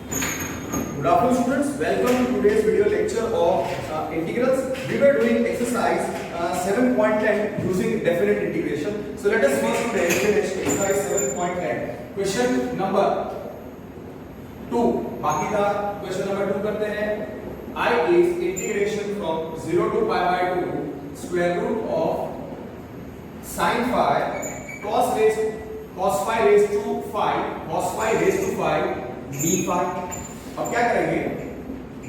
Good afternoon students, welcome to today's video lecture of integrals. We were doing exercise 7.10 using definite integration. So let us first today finish exercise 7.10. Question number 2. बाकी था question number 2 करते हैं. I is integration from 0 to pi by 2 square root of sin phi cos phi raised to 5 cos phi raised to 5 d phi. अब क्या करेंगे,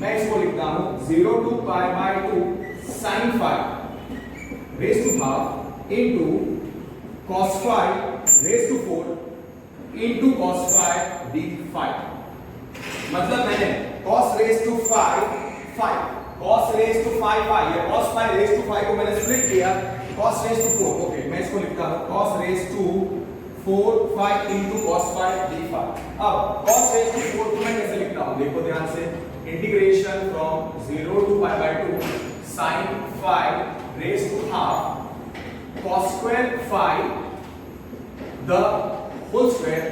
मैं इसको लिखता हूं 0 to pi by 2 sin phi raised to half into cos phi raised to 4 into cos phi d phi. मतलब मैंने cos raised to 5 cos raised to 5 ये cos phi raised to 5 को मैंने स्प्लिट किया cos raised to 4. ओके, मैं इसको लिखता हूं cos raised to 4 phi into cos phi d phi. अब cos raised to 4 को मैं कैसे लिखता हूं, देखो ध्यान से. Integration from 0 to pi by 2 sin phi raised to half cos square phi the whole square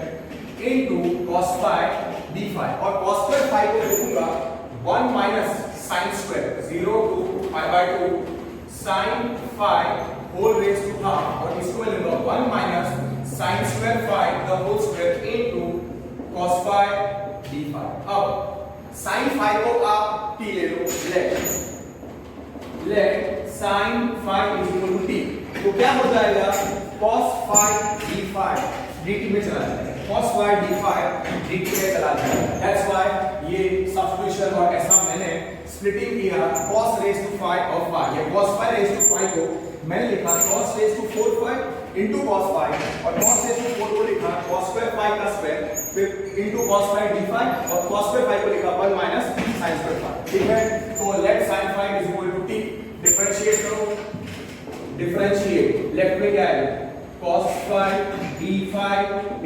into cos phi d phi. और cos square phi को लिखूंगा 1 minus sin square 0 to pi by 2 sin phi whole raised to half, और इसको मैं लूंगा 1 minus sin square phi the whole square into cos phi d phi. अब sin phi को आप t ले लो, let sin phi is equal to t. तो क्या हो जाएगा, cos phi d phi dt में चला जाएगा, cos phi d phi dt में चला जाएगा. That's why ये substitution और ऐसा मैंने splitting किया cos raised to phi और phi. ये cos phi raised to phi को मैंने लिखा cos raised to 4 phi into cos phi, और cos raised to 4 को लिखा cos square phi का स्क्वायर फिर into cos phi d phi, और cos square phi को लिखा 1 minus sin square phi. ठीक है, तो let sin phi is equal to t. Differentiate करो, डिफरेंशिएट लेफ्ट में क्या है cos phi d phi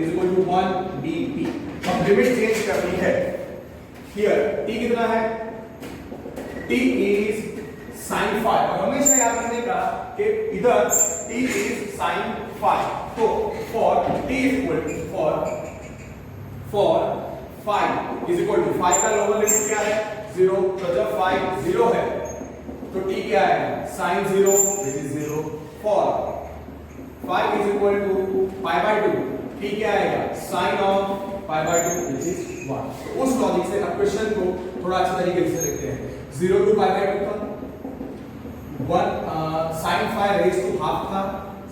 is equal to 1 dt. अब लिमिट चेंज करनी है. हियर t कितना है, t is sin phi, और हमेशा याद रखने का कि इधर t is sin phi. तो for t is equal to for phi is equal to phi का लोअर लिमिट क्या है 0. तो जब phi 0 है तो t क्या है sin 0 which is 0. for phi is equal to pi by 2 t क्या आएगा sin of pi by 2 which is 1. तो उस लॉजिक से अब क्वेश्चन को थोड़ा अच्छे तरीके से लिखते हैं. 0 to pi by 2 था 1 sin phi raised to half था,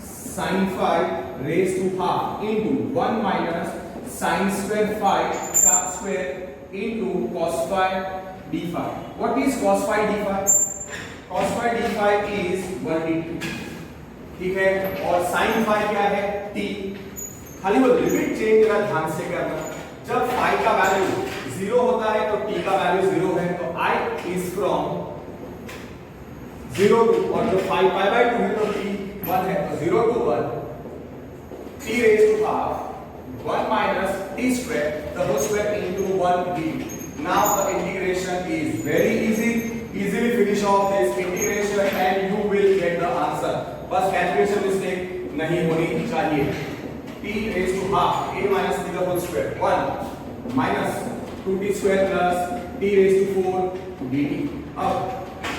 sin phi raised to half into 1 minus sin square phi का square into cos phi d phi. What is cos phi d phi? Cos phi d phi is 1 dt. ठीक है, और sin phi क्या है t. खाली वो limit change जरा ध्यान से करना. जब phi का वैल्यू 0 होता है तो t का वैल्यू 0 है, तो I is from 0 to, और जो phi pi by 2 है तो t 1 है, तो 0 to 1 t raised to half 1 minus t square the whole square into 1 dt. Now the integration is very easy. Easily finish off this integration and you will get the answer. बस calculation mistake नहीं होनी चाहिए. t raised to half a minus b the whole square 1 minus 2t square plus t raised to 4 dt. अब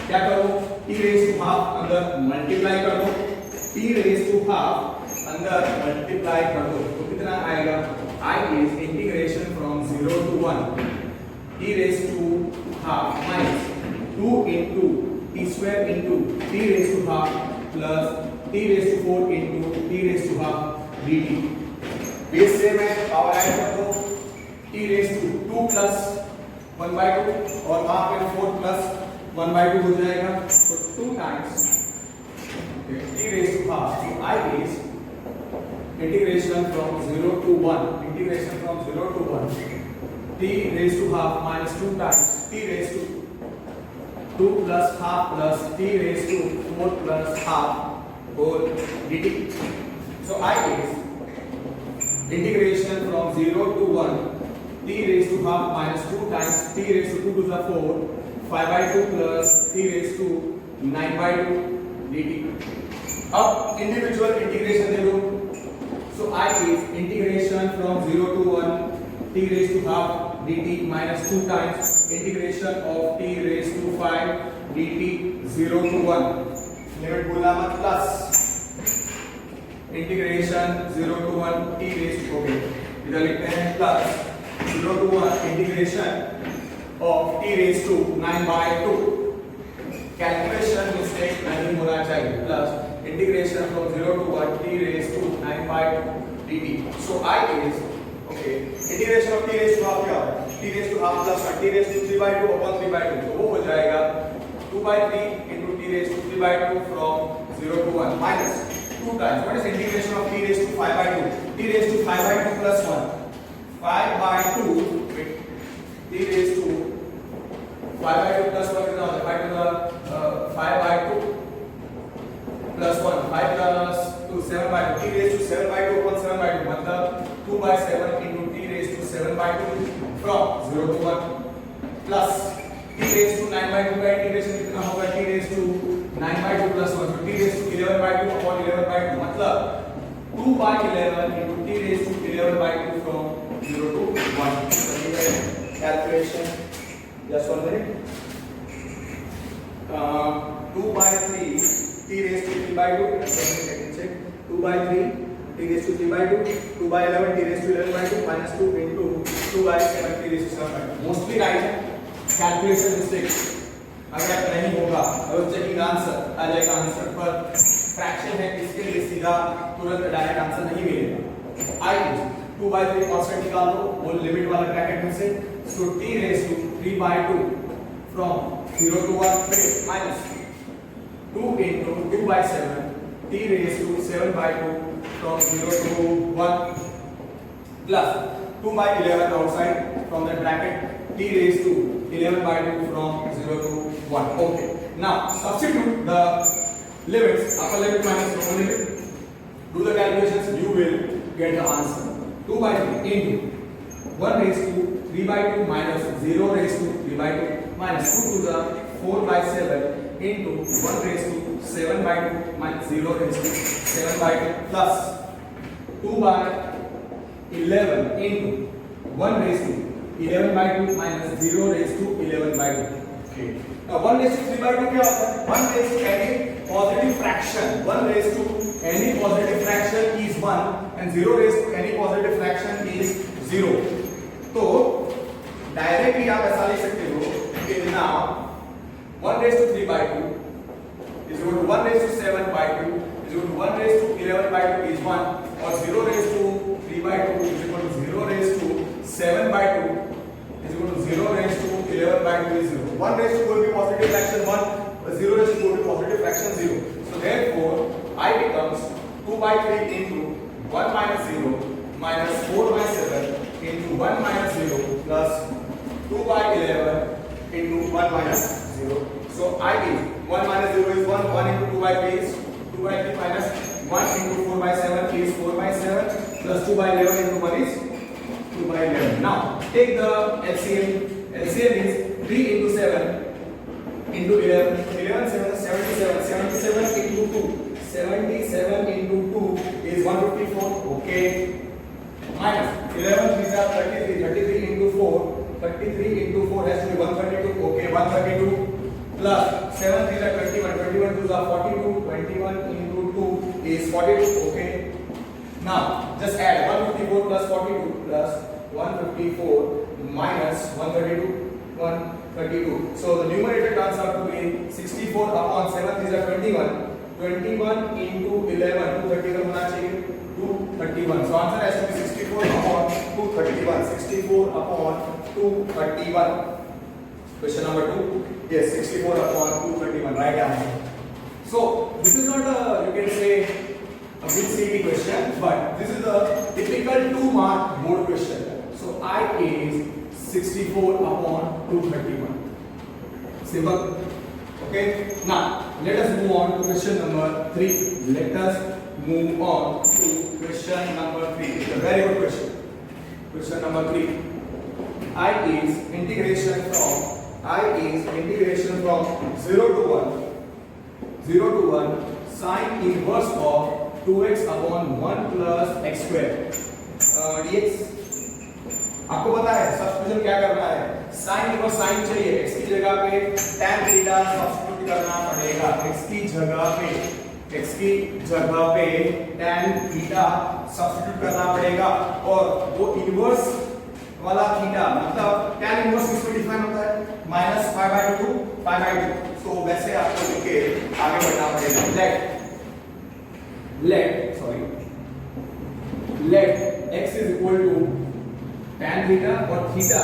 क्या करो, t raised to half अंदर multiply कर दो, t raised to half अंदर मल्टीप्लाई कर दो, तो कितना आएगा I is integration from 0 to 1 t raised to half minus 2 into t square into t raised to half plus t raised to 4 into t raised to half dt. Base से मैं power add कर दो, t raised to 2 plus 1 by 2 और वहां पे 4 plus 1 by 2 हो जाएगा, तो 2 times t raised to half. So I is integration from 0 to 1 integration from 0 to 1 t raised to half minus 2 times t raised to 2 plus half plus t raised to 4 plus half whole dt. So I is integration from 0 to 1 t raised to half minus 2 times t raised to 2 to the 4 5 by 2 plus t raised to 9 by 2 dt. अब individual integration दे दो. So I is integration from 0 to 1 t raised to half dt minus 2 times integration of t raised to 5 dt 0 to 1 limit बोलना मत plus integration 0 to 1 t raised to okay इधर लिखते हैं plus 0 to 1 integration of t raised to 9/2 calculation mistake नहीं होना चाहिए plus integration from 0 to 1 t raised to 9/2 dt so I is okay integration of t raised to half क्या होगा t raised to half plus t raised to 3/2 upon 3/2 तो वो हो जाएगा 2/3 into t raised to 3/2 from 0 to 1 minus 2 times what is integration of t raised to 5/2 t raised to 5/2 plus 1 5/2 with t raised to 5/2 plus 1 कितना होता है 5 to the 5/2 plus 1 5 plus 2 7/2 t raised to 7/2 upon 7/2 मतलब 2/7 into t raised to 7/2 from 0 to 1 plus t raised to 9/2 का integration कितना होगा t raised to 9/2 plus 1 तो t raised to 11/2 upon 11/2 मतलब 2/11 into t raised to 11/2 from 0 to 1 calculation just 1 minute 2/3 t raised to 3/2 check 2/3 t raised to 3/2 2/11 t raised to 11/2 minus 2 into 2/7 t raised to 7/2 mostly right है calculation mistake अगर नहीं होगा और checking answer आ जाएगा answer पर fraction है इसके लिए सीधा तुरंत डायरेक्ट आंसर नहीं मिलेगा आई 2/3 कांस्टेंट निकाल दो वो लिमिट वाला ब्रैकेट में से सो t raised to 3/2 from 0 to 1 minus 2 into 2/7 t raised to 7/2 from 0 to 1 plus 2/11 outside from the bracket t raised to 11/2 from 0 to 1 okay now substitute the limits upper limit minus lower limit do the calculations you will get the answer 2/3 into 1 raised to 3/2 minus 0 raised to 3/2 minus 2 to the 4/7 into 1 raised to 7/2 minus 0 raised to 7/2 plus 2/11 into 1 raised to 11/2 minus 0 raised to 11/2 okay now 1 raised to 3/2 क्या होता है 1 raised to any positive fraction 1 raised to any positive fraction is 1 and 0 raised to any positive fraction is 0 तो directly आप ऐसा लिख सकते हो कि now 1 raised to 3/2 is equal to 1 raised to 7/2 is equal to 1 raised to 11/2 is 1 और 0 raised to 3/2 is equal to 0 raised to 7/2 is equal to 0 raised to 11/2 is 0 1 raised to will be positive fraction 1 0 raised to will be positive fraction 0 so therefore I becomes 2/3 into 1 minus 0 minus 4/7 into 1 minus 0 plus 2/11 into 1 minus 0 so I give 1 minus 0 is 1 1 into 2/3 is 2/3 minus 1 into 4/7 is 4/7 plus 2/11 into 1 is 2/11 now take the LCM is 3 into 7 into 11 7 77 77 into 2 77 into 2 is 154 okay minus 11 3 are 33 33 into 4 33 into 4 has to be 132 okay 132 plus 7 3 are 21 21 2 are 42 21 into 2 is 42 okay now just add 154 plus 42 plus 154 minus 132 132 so the numerator turns out to be 64 upon 7 these are 21 21 into 11 231 होना चाहिए 231 so answer has to be 64 upon 231 64 upon 231 question number 2 yes 64 upon 231 right answer so this is not a you can say a big CT question but this is a typical 2 mark board question so I is 64 upon 231 simple okay now let us move on to question number 3 let us move on to question number 3 it's a very good question number 3 I is integration from 0 to 1 sine inverse of 2x upon 1 plus x square dx आपको पता है substitution क्या करना है, sine inverse sine चाहिए, x की जगह पे tan थीटा सब्स्टिट्यूट करना पड़ेगा, x की जगह पे tan थीटा सब्स्टिट्यूट करना पड़ेगा, और वो इनवर्स वाला थीटा मतलब tan इनवर्स किसमें डिफाइन होता है, -π/2 π/2। सो वैसे आपको लिख के आगे बढ़ना पड़ेगा। let x is equal to tan theta और theta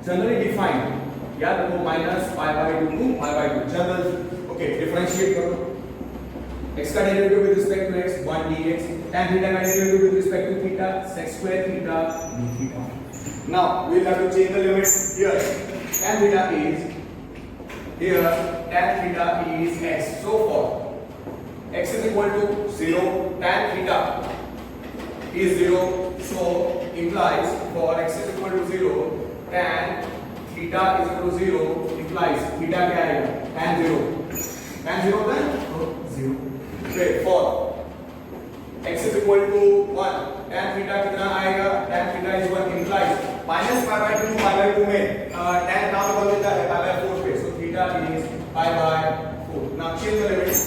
जनरली डिफाइंड याद रखो -π/2 to π/2 जनरल। ओके, डिफरेंशिएट करो, x का derivative with respect to x 1 dx, tan theta का derivative with respect to theta sec square theta d theta। now we will have to change the limit here, tan theta is x, so for x is equal to 0, tan theta is 0, so implies for x is equal to 0, tan theta is equal to 0 implies theta क्या आएगा, tan 0 then 0। फिर for x is equal to 1, tan theta कितना आएगा, tan theta is 1 implies -π/2 π/2 में tan काम कर देता है π/4 पे, so theta is π/4। now change the limit,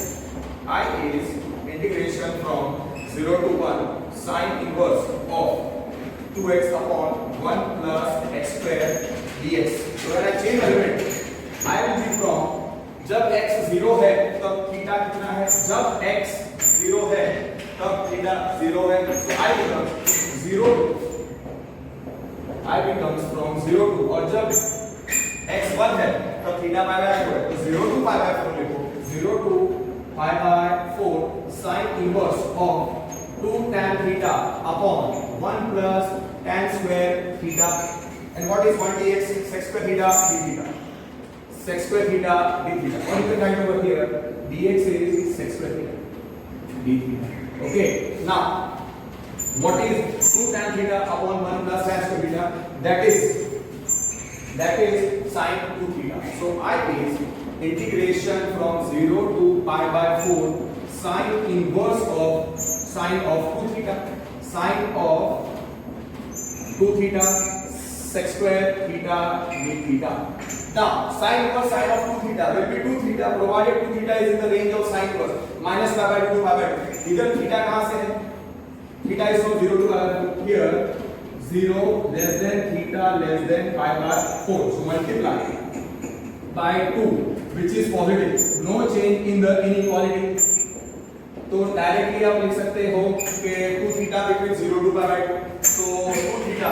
I is integration from 0 to 1 sin inverse of 2x upon 1 plus x square dx। so when I change the limit, I will be from जब x 0 है तब theta कितना है, जब x 0 है तब theta 0 है, so I becomes from 0 to, और जब x 1 है तब थीटा π/4 है, तो 0 to π/4 लिखो, 0 to π/4 sin inverse of 2 tan theta upon 1 plus tan square theta, and what is 1 dx, sec square theta d theta, sec square theta d theta, or you can write over here dx is sec square theta d theta। okay, now what is 2 tan theta upon 1 plus tan square theta, that is sin 2 theta, so I is integration from 0 to π/4 sin inverse of sin of 2 theta, sin of 2 theta sec square theta d theta। now sin inverse sin of 2 theta will be 2 theta provided 2 theta is in the range of sin inverse -π/2 to π/2। इधर theta कहां से है, theta is from 0 to π/2, here 0 less than theta less than π/4, so multiply by 2 which is positive, no change in the inequality, तो directly आप लिख सकते हो कि 2 थीटा बिटवीन 0 to π/2, तो 2 थीटा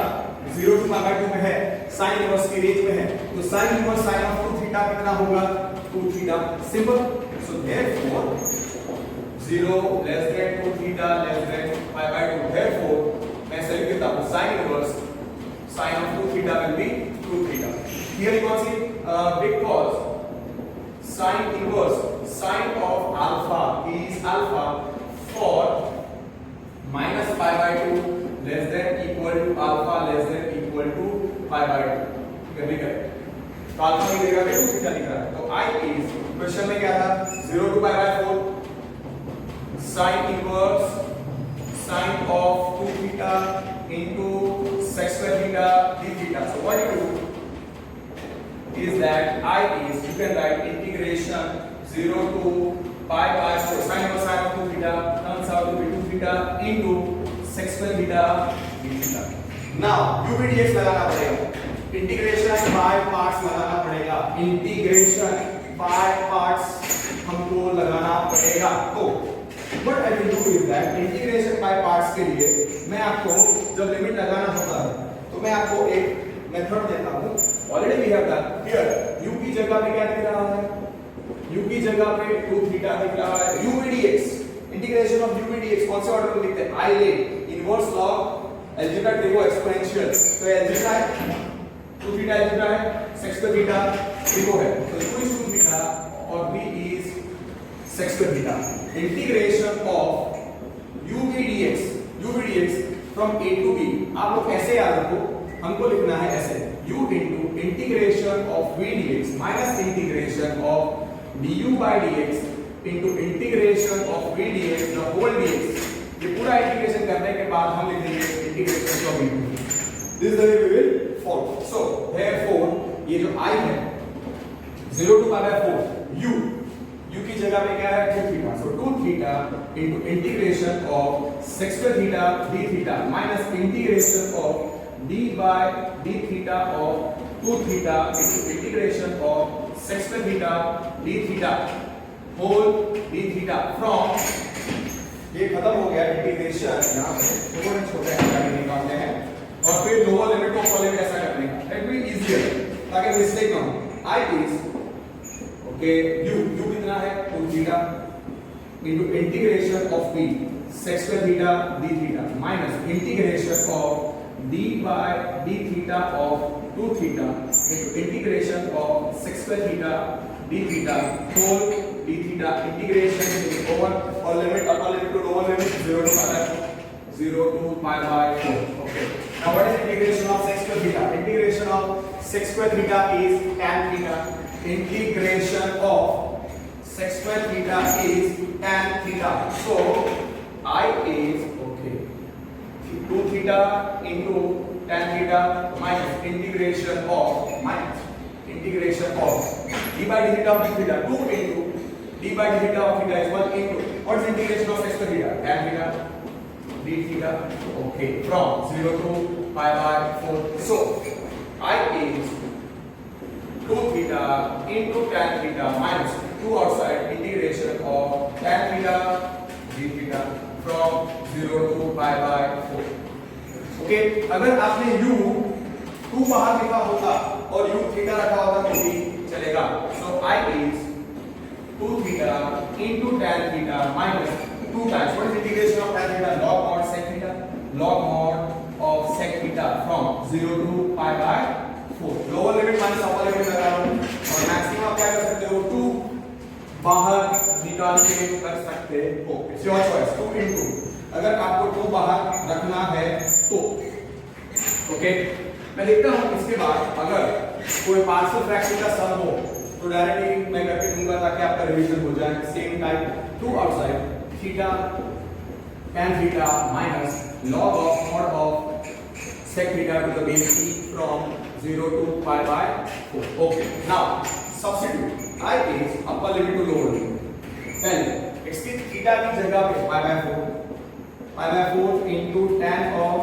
0 to π/2 में है, sin इनवर्स की रेंज में है, तो sin inverse sin of 2 theta कितना होगा, 2 theta, simple. So therefore 0 less than 2 theta less than π/2, therefore मैं ऐसे लिख देता हूं sin inverse sin of 2 theta will be 2 theta। here you can see because sin inverse sin of alpha is alpha for -π/2 less than equal to alpha less than equal to π/2, ठीक है, तो alpha की जगह पे 2 theta लिख रहा है, तो I is क्वेश्चन में क्या था, 0 to π/4 sin inverse sin of 2 theta into sec square theta d theta। so what you do is that I is, you can write integration 0 to π/4 sin of 2 theta comes out to be 2 theta into sec square theta d theta। now u v dx लगाना पड़ेगा, integration by parts लगाना पड़ेगा, integration by parts हमको लगाना पड़ेगा। तो what I will do is that integration by parts के लिए मैं आपको जब लिमिट लगाना होता है तो मैं आपको एक मेथड देता हूं, already we have done. Here u की जगह पे क्या दिख रहा है, u की जगह पे 2 थीटा दिख रहा है, u v dx integration of u v dx कौन से ऑर्डर में लिखते हैं, I ले inverse log algebra trigo exponential, तो अलजेब्रा है 2 थीटा अलजेब्रा है, sec square थीटा ट्रिगो है, तो 2 is 2 थीटा और v is sec square theta। Integration of u v dx from a to b आप लोग ऐसे याद रखो, हमको लिखना है ऐसे u into integration of v dx minus integration of du by dx into integration of v dx the whole dx। ये पूरा इंटीग्रेशन करने के बाद हम लिख देंगे integration of v। This is the way we will follow. So therefore ये जो I है 0 to pi by 4 u की जगह पे क्या है 2 theta. So 2 theta into integration of sec square theta d theta minus integration of d by d theta of 2 theta into integration of sec square theta d theta whole d theta from ये खत्म हो गया integration. यहाँ पे थोड़े छोटे आंकड़े निकालते हैं और फिर लोअर लिमिट को अपर लिमिट ऐसा करने का. दैट विल इजियर ताकि मिस्टेक ना हो. I is ओके u कितना है 2 theta into integration of v sec square theta d theta minus integration of d by d theta of 2 theta into integration of sec square theta d theta whole d theta integration is over or limit upper limit to lower limit 0 to pi by 4. Okay, now what is integration of sec square theta? Integration of sec square theta is tan theta. Integration of sec square theta is tan theta. So I is okay 2 theta into tan theta minus integration of d by d theta of d theta 2 into d by d theta of theta is 1 into what is integration of sec square theta tan theta d theta. Okay, from 0 to pi by 4. So I is 2 theta into tan theta minus 2 outside integration of tan theta d theta from 0 to pi by 4. Okay, अगर आपने u 2 बाहर लिखा होता और u theta रखा होता तो भी चलेगा. So I is 2 theta into tan theta minus 2 times what is integration of tan theta log mod sec theta log mod of sec theta from 0 to pi by 4. Lower limit minus upper limit लगा रहा हूं और maximum आप क्या कर सकते हो 2 बाहर निकाल के कर सकते हो. इट्स योर चॉइस 2 into अगर आपको 2 बाहर रखना है तो. ओके, मैं देखता हूं इसके बाद अगर कोई पार्शियल फ्रैक्शन का सम हो तो डायरेक्टली मैं करके दूंगा ताकि आपका रिवीजन हो जाए. Same type 2 outside theta tan theta minus log of mod of sec theta to the base e from 0 to pi by 4. Okay, now substitute I is upper limit to lower limit. Then इसकी theta की जगह पे pi by 4 into tan of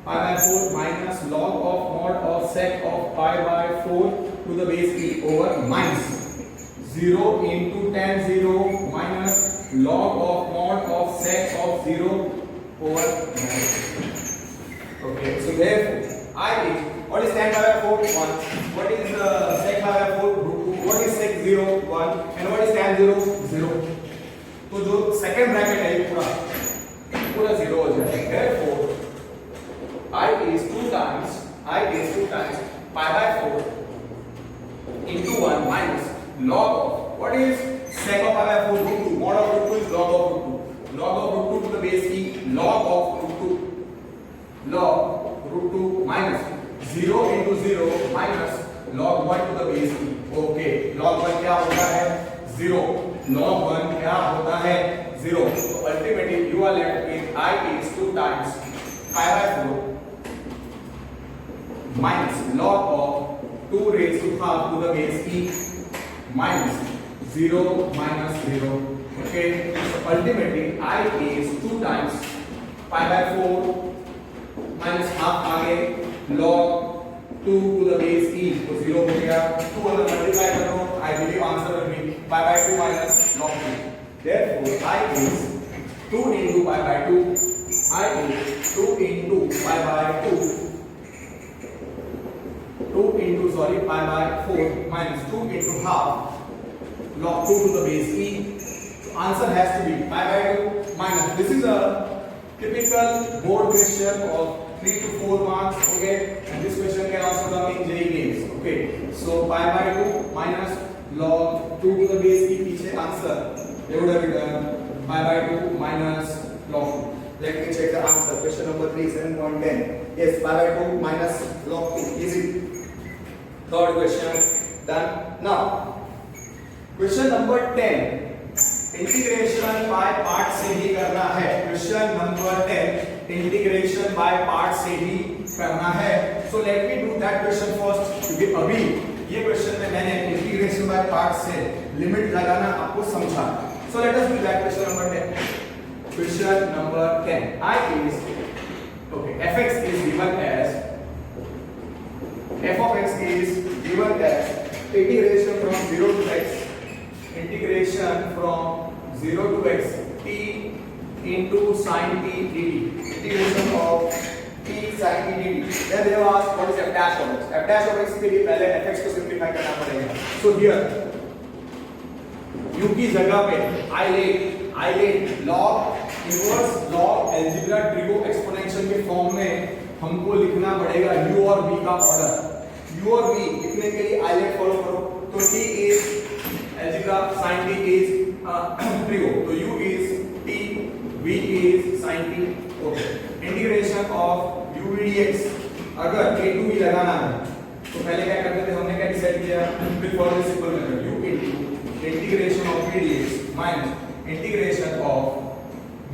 pi by 4 minus log of mod of sec of pi by 4 to the base e over minus 0 into tan 0 minus log of mod of sec of 0 over 9. Okay, so therefore I is what is tan pi by 4 1, what is sec pi by 4 root 2, what is sec 0 1 and what is tan 0 0. तो जो second bracket है ये पूरा 0 हो जाएगा. Therefore I is 2 times pi by 4 into 1 minus log of what is sec of pi by 4 root 2 mod of root 2 is log of root 2 to the base e log of root 2 minus 0 into 0 minus log 1 to the base e. Okay, log 1 क्या होता है 0, log 1 क्या होता है 0. So ultimately you are left with I is 2 times pi by 4 minus log of 2 raised to half to the base e minus 0 minus 0. Okay, so ultimately I is 2 times pi by 4 minus half आगे log 2 to the base e तो 0 हो गया. 2 अगर multiply करो I believe answer will be pi by 2 minus log 2. Therefore I is 2 into pi by 2. I is 2 into pi by 2 into pi by 4 minus 2 into half log 2 to the base e. So answer has to be pi by 2 minus. This is a typical board question of 3 to 4 marks. Okay, and this question can also come in JEE mains. Okay, so pi by 2 minus log 2 to the base e. पीछे answer they would have written pi by 2 minus log 2. Let me check the answer. Question number 3 7.10. Yes, pi by 2 minus log 2. Easy. Third question done. Now question number 10. Integration by part से ही करना है. Question number 10 integration by part से ही करना है। So let me do that question first, क्योंकि अभी ये question में मैंने इंटीग्रेशन बाय पार्ट से लिमिट लगाना आपको समझा। सो let us do that question number 10। Question number 10, I is okay, fx is given as f of x is given as integration from 0 to x, integration from 0 to x t into sin t dt, integration of t sin t dt. Then they have asked what is f dash of x. F dash of x के लिए पहले fx को simplify करना पड़ेगा. So here u की जगह पे I let log inverse log algebra trigo exponential के फॉर्म में हमको लिखना पड़ेगा u और v का ऑर्डर। u और v लिखने के लिए I let फॉलो करो, तो t is algebra, sin t is trigo, तो u is t, v is sin t। Okay, integration of u dx, अगर a to v लगाना है तो पहले क्या करते थे, हमने क्या डिसाइड किया, with for this simple method u into integration of v dx minus integration of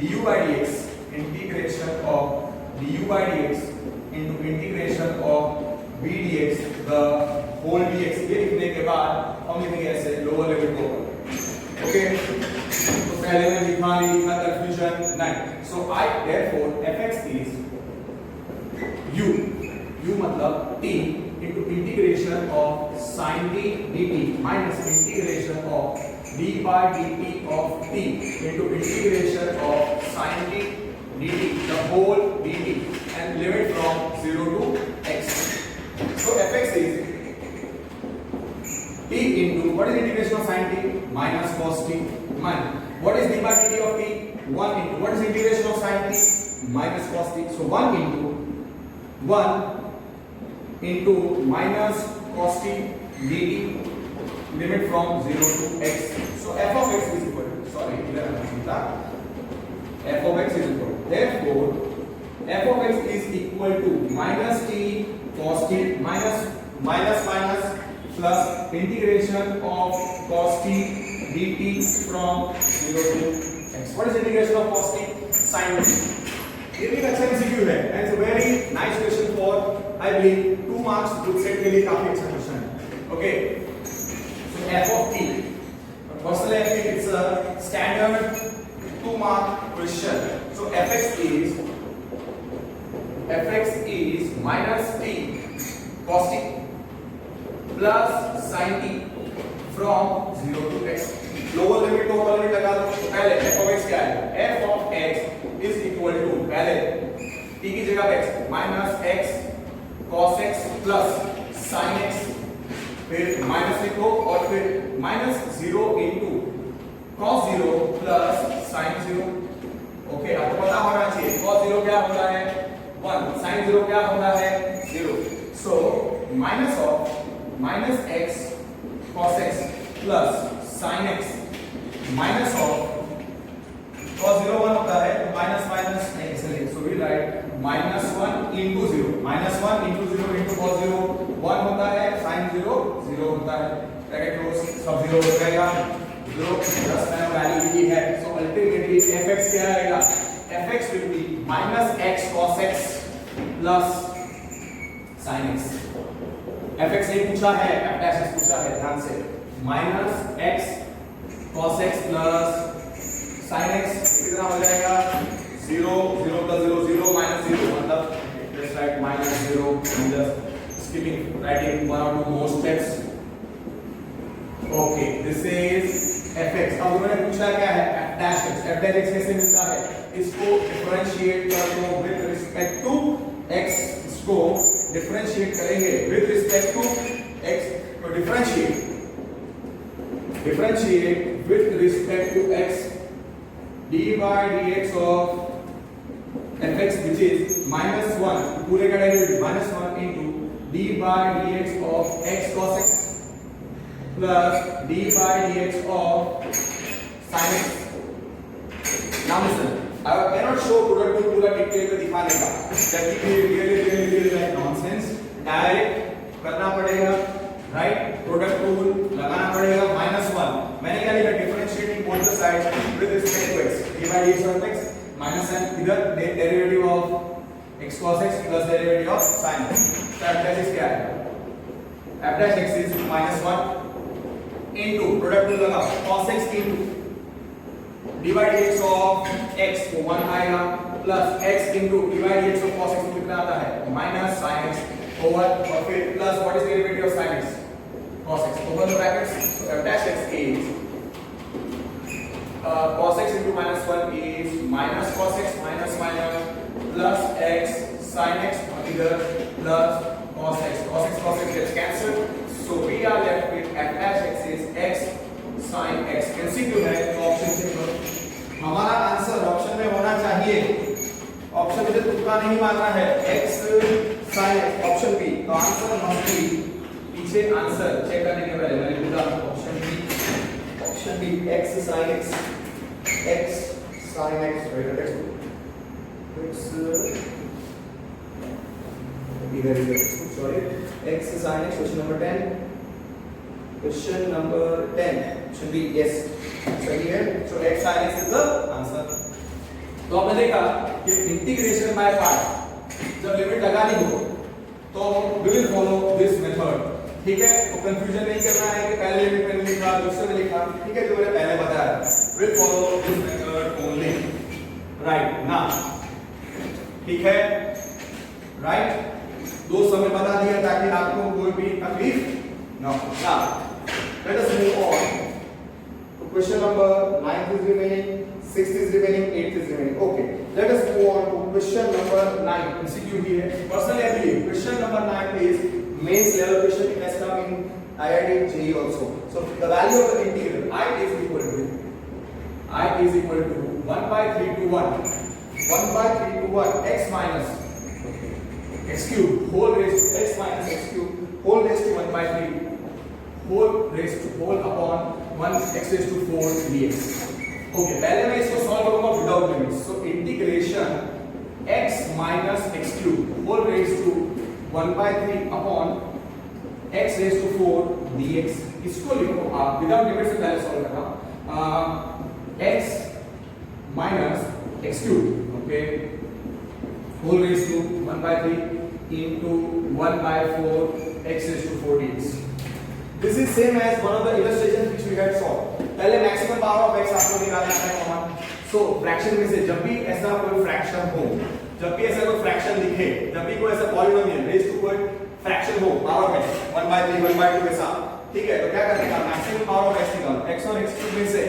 du by dx, integration of du by dx into integration of v dx the whole dx। ये लिखने के बाद हम लिखेंगे ऐसे lower limit को, okay. तो पहले में लिखा नहीं लिखा, कंफ्यूजन नहीं। सो I therefore fx is u मतलब t into integration of sin t dt minus integration of d by dt of t into integration of sin t dt the whole dt and limit from 0 to x। So fx is t into what is integration of sin t minus cos t minus what is d by dt of t 1 into what is integration of sin t minus cos t। So 1 into minus cos t dt limit from 0 to x। So f of x is equal to, sorry, f of x is equal to, therefore f of x is equal to minus t cos t minus plus integration of cos t dt from 0 to x। What is integration of cos t? Sin t। ये भी अच्छा MCQ है and it's a very nice question for I believe 2 marks group set के लिए काफी अच्छा question है, okay। F of t, personally I think it's a standard 2 mark question। So fx is minus t cos t plus sin t from 0 to x। Lower limit तो ऊपर limit लगा दो। पहले f of x क्या है, f of x is equal to, पहले t की जगह पे x minus x cos x plus sin x, फिर माइनस लिखो और फिर minus 0 into cos 0 plus sin 0। Okay, आपको पता होना चाहिए cos 0 क्या होता है 1, sin 0 क्या होता है 0। So minus of minus x cos x plus sin x minus of cos 0 1 होता है तो माइनस माइनस नहीं, इसलिए so we write minus 1 into 0, minus 1 into 0 into cos 0 1 होता है, sin 0 0 होता है, ब्रैकेट क्लोज, सब 0 हो जाएगा, 0 प्लस में वैल्यू लिखी है। सो अल्टीमेटली fx क्या आएगा, fx will be minus x cos x plus sin x। fx नहीं पूछा है, f dash पूछा है, ध्यान से, minus x cos x plus sin x कितना हो जाएगा 0 0 प्लस 0 0 माइनस 0 मतलब just write minus 0 and just skipping writing one or two more steps। Okay, this is fx। अब उन्होंने पूछा क्या है f dash x। f dash x कैसे मिलता है, इसको डिफरेंशिएट कर दो विद रिस्पेक्ट टू x, इसको डिफरेंशिएट करेंगे विद रिस्पेक्ट टू x, तो differentiate with respect to x d by dx of fx which is minus 1, पूरे का derivative minus 1 into d by dx of x cos x plus d by dx of sin x। Now listen, I cannot show product rule पूरा detail में दिखाने का, that really like nonsense। Direct करना पड़ेगा, right, product rule लगाना पड़ेगा -1। मैंने क्या लिखा, differentiating both the sides with respect to x, d by dx of x minus n, इधर derivative of x cos x plus derivative of sin x। तो f dash x क्या है? f dash x is -1 into product में लगाओ cos x into divide x of x को 1 आएगा plus x into divide x of cos x को कितना आता है माइनस sin x ओवर और फिर plus what is derivative of sin x cos x open the brackets. so f dash x is cos x into -1 is minus cos x minus plus x sin x और इधर plus cos x gets cancelled, so we are left with f dash x is x sin x। MCQ है तो option check करो। हमारा answer option में होना चाहिए, option में तुक्का नहीं मारना है, x sin x option B. तो आंसर मस्ट बी, पीछे आंसर चेक करने के पहले मैंने बोला option B x sin x इधर sorry x sin x question number 10 should be yes सही है। so x sin x is the answer। तो आपने देखा कि इंटीग्रेशन बाय पार्ट जब लिमिट लगानी हो तो we will follow this method, ठीक है। तो कंफ्यूजन नहीं करना है कि पहले लिमिट में लिखा दूसरे में लिखा, ठीक है, जो मैंने पहले बताया will follow this method only right now, ठीक है राइट। दो समय बता दिया ताकि आपको कोई भी तकलीफ ना हो। now let us move on to question number 9 is remaining, 6 is remaining, 8 is remaining। okay, let us move on to question number 9। MCQ ही है। personally I believe question number 9 is mains level question, it has come in IIT JEE also। so the value of the integral I is equal to 1/3 to 1 x minus x cube whole raised to x minus x cube whole raised to 1/3 whole upon 1 x raised to 4 dx। Okay, पहले मैं इसको solve करूंगा without limits. So integration x minus x cube whole raised to 1/3 upon x raised to 4 dx। इसको लिखो आप without limits से पहले solve करना x minus x cube okay whole raised to 1/3 into 1/4 x raised to 4 dx। This is same as one of the illustrations which we had solved। पहले maximum power of x आपको निकालना है common. so fraction में से जब भी ऐसा कोई फ्रैक्शन हो, जब भी ऐसा कोई फ्रैक्शन दिखे, जब भी कोई ऐसा पॉलिनोमियल रेज टू कोई फ्रैक्शन हो पावर में 1/3 1/2 के साथ, ठीक है, तो क्या करने का मैक्सिमम पावर ऑफ x निकालो। x और x क्यूब में से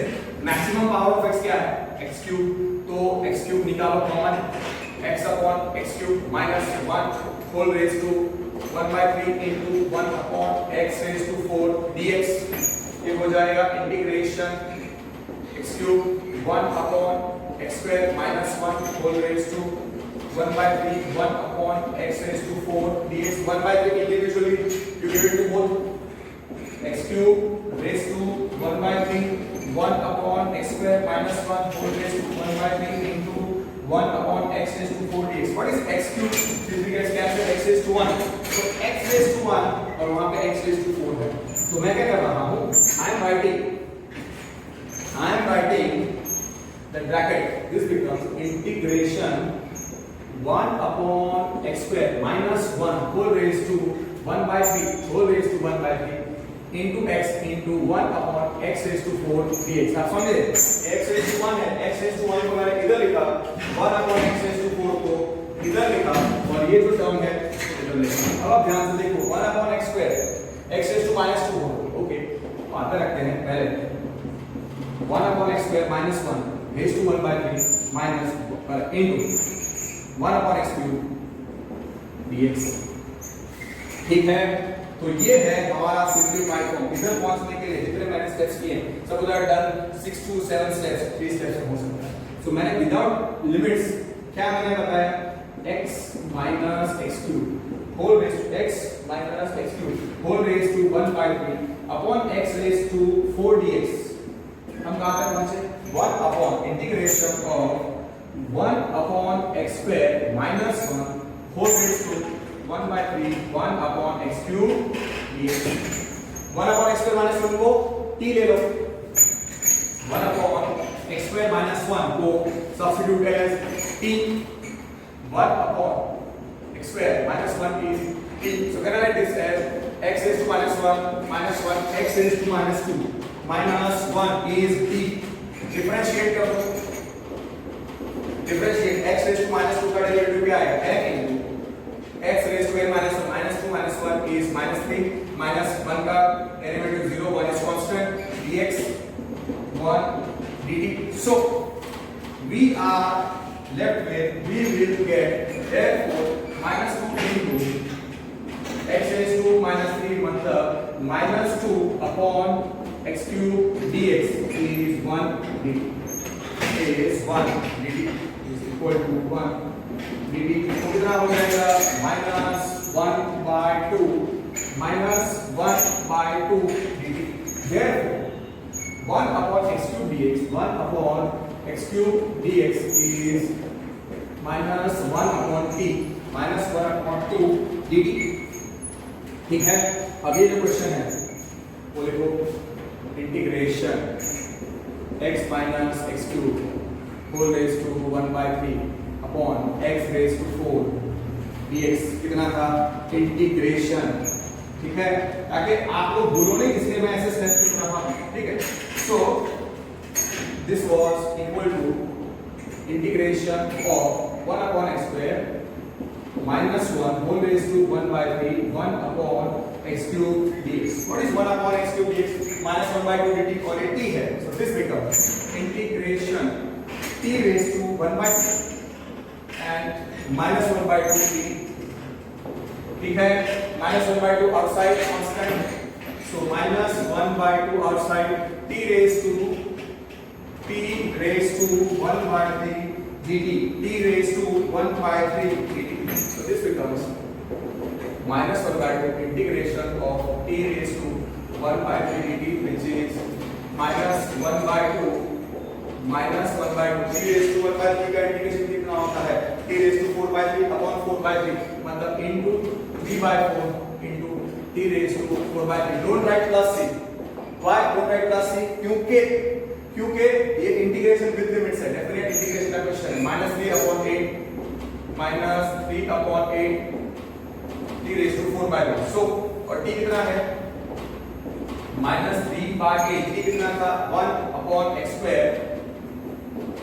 मैक्सिमम पावर ऑफ x क्या है x क्यूब। तो x क्यूब निकालो common, x upon x cube minus 1 whole raised to 1/3 into 1 upon x raised to 4 dx। ये हो जाएगा integration x cube 1 upon x square minus 1 whole raised to 1/3 1 upon x raised to 4 dx। 1/3 individually you give it to both x cube raised to 1/3 1 upon x square minus 1 whole raised to 1/3 into 1 upon x raised to 4 dx। what is x cube? this gets cancelled, x raised to 1, so x raised to 1 और वहां पे x raised to 4 है। तो मैं क्या कर रहा हूं, I am writing the bracket, this becomes integration 1 upon x square minus 1 whole raised to 1/3 whole raised to 1/3 into x into 1 upon x raised to 4 dx। आप समझे, x raised to 1 है, x raised to 1 को मैंने इधर लिखा, 1 upon x raised to 4 को इधर लिखा और ये जो टर्म है इधर लिखा। अब आप ध्यान से देखो 1 upon x square x raised to -2 okay, आते रखते हैं पहले 1 upon x square minus 1 raised to 1/3 minus into 1 upon x cube dx। ठीक है, तो ये है हमारा सिंपलीफाइड फॉर्म। इधर पहुंचने के लिए जितने मैंने स्टेप्स किए सब उधर डन 6 to 7 स्टेप्स, 3 स्टेप्स हो सकता है। सो मैंने विदाउट लिमिट्स क्या मैंने बताया x minus x cube whole raised to x minus x cube whole raised to 1/3 upon x raised to 4 dx। हम कहां तक पहुंचे 1 upon integration of 1 upon x square minus 1 whole raised to 1/3 1 upon x cube dx। 1 upon x square minus 1 को t ले लो, 1 upon x square minus 1 को substitute as t, 1 upon square minus 1 is t. So can I write this as x raised to minus 1 x raised to minus 2 minus 1 is t. Differentiate कर दो, differentiate x raised to minus 2 का derivative क्या आएगा f into x raised to minus 1 minus 2 minus 1 is minus 3 minus 1 का derivative 0 1 is constant dx 1 dt. So we are left with we will get therefore minus 2 into x raised to minus 3 मतलब minus 2 upon x cube dx is 1 dt is 1 dt is equal to 1 dt. तो कितना हो जाएगा minus 1 by 2 minus 1 by 2 dt. Therefore 1 upon x cube dx 1 upon x cube dx is minus 1 upon t minus 1 upon 2 dt. ठीक है, अब ये जो question है वो लिखो integration x minus x cube whole raise to 1 by 3 upon x raise to 4 dx कितना था इंटीग्रेशन. ठीक है, ताकि आप लोग भूलो नहीं इसलिए मैं ऐसे स्टेप्स लिख रहा हूं. ठीक है, so this was equal to integration of 1 upon x square minus 1 whole raised to 1 by 3 1 upon x cube dx. What is 1 upon x cube dx? Minus 1 by 2 dt और ये t है. So this becomes integration t raised to 1 by 3 and minus 1 by 2 dt. ठीक है, minus 1 by 2 outside constant. So minus 1 by 2 outside t raised to 1 by 3 dt t raised to 1 by 3 dt. So this becomes minus 1 by 2 integration of t raised to 1 by 3 dt which is minus 1 by 2 minus 1 by 2 t raised to 1 by 3 का integration कितना होता है t raised to 4 by 3 upon 4 by 3 मतलब into 3 by 4 into t raised to 4 by 3. Don't write plus c. Why don't write plus c? क्योंकि ये integration with limits है, definite integration का question है. minus 3 upon 8 minus 3 upon 8 t raised to 4 by 1. So और t कितना है minus 3 by 8 t कितना था 1 upon x square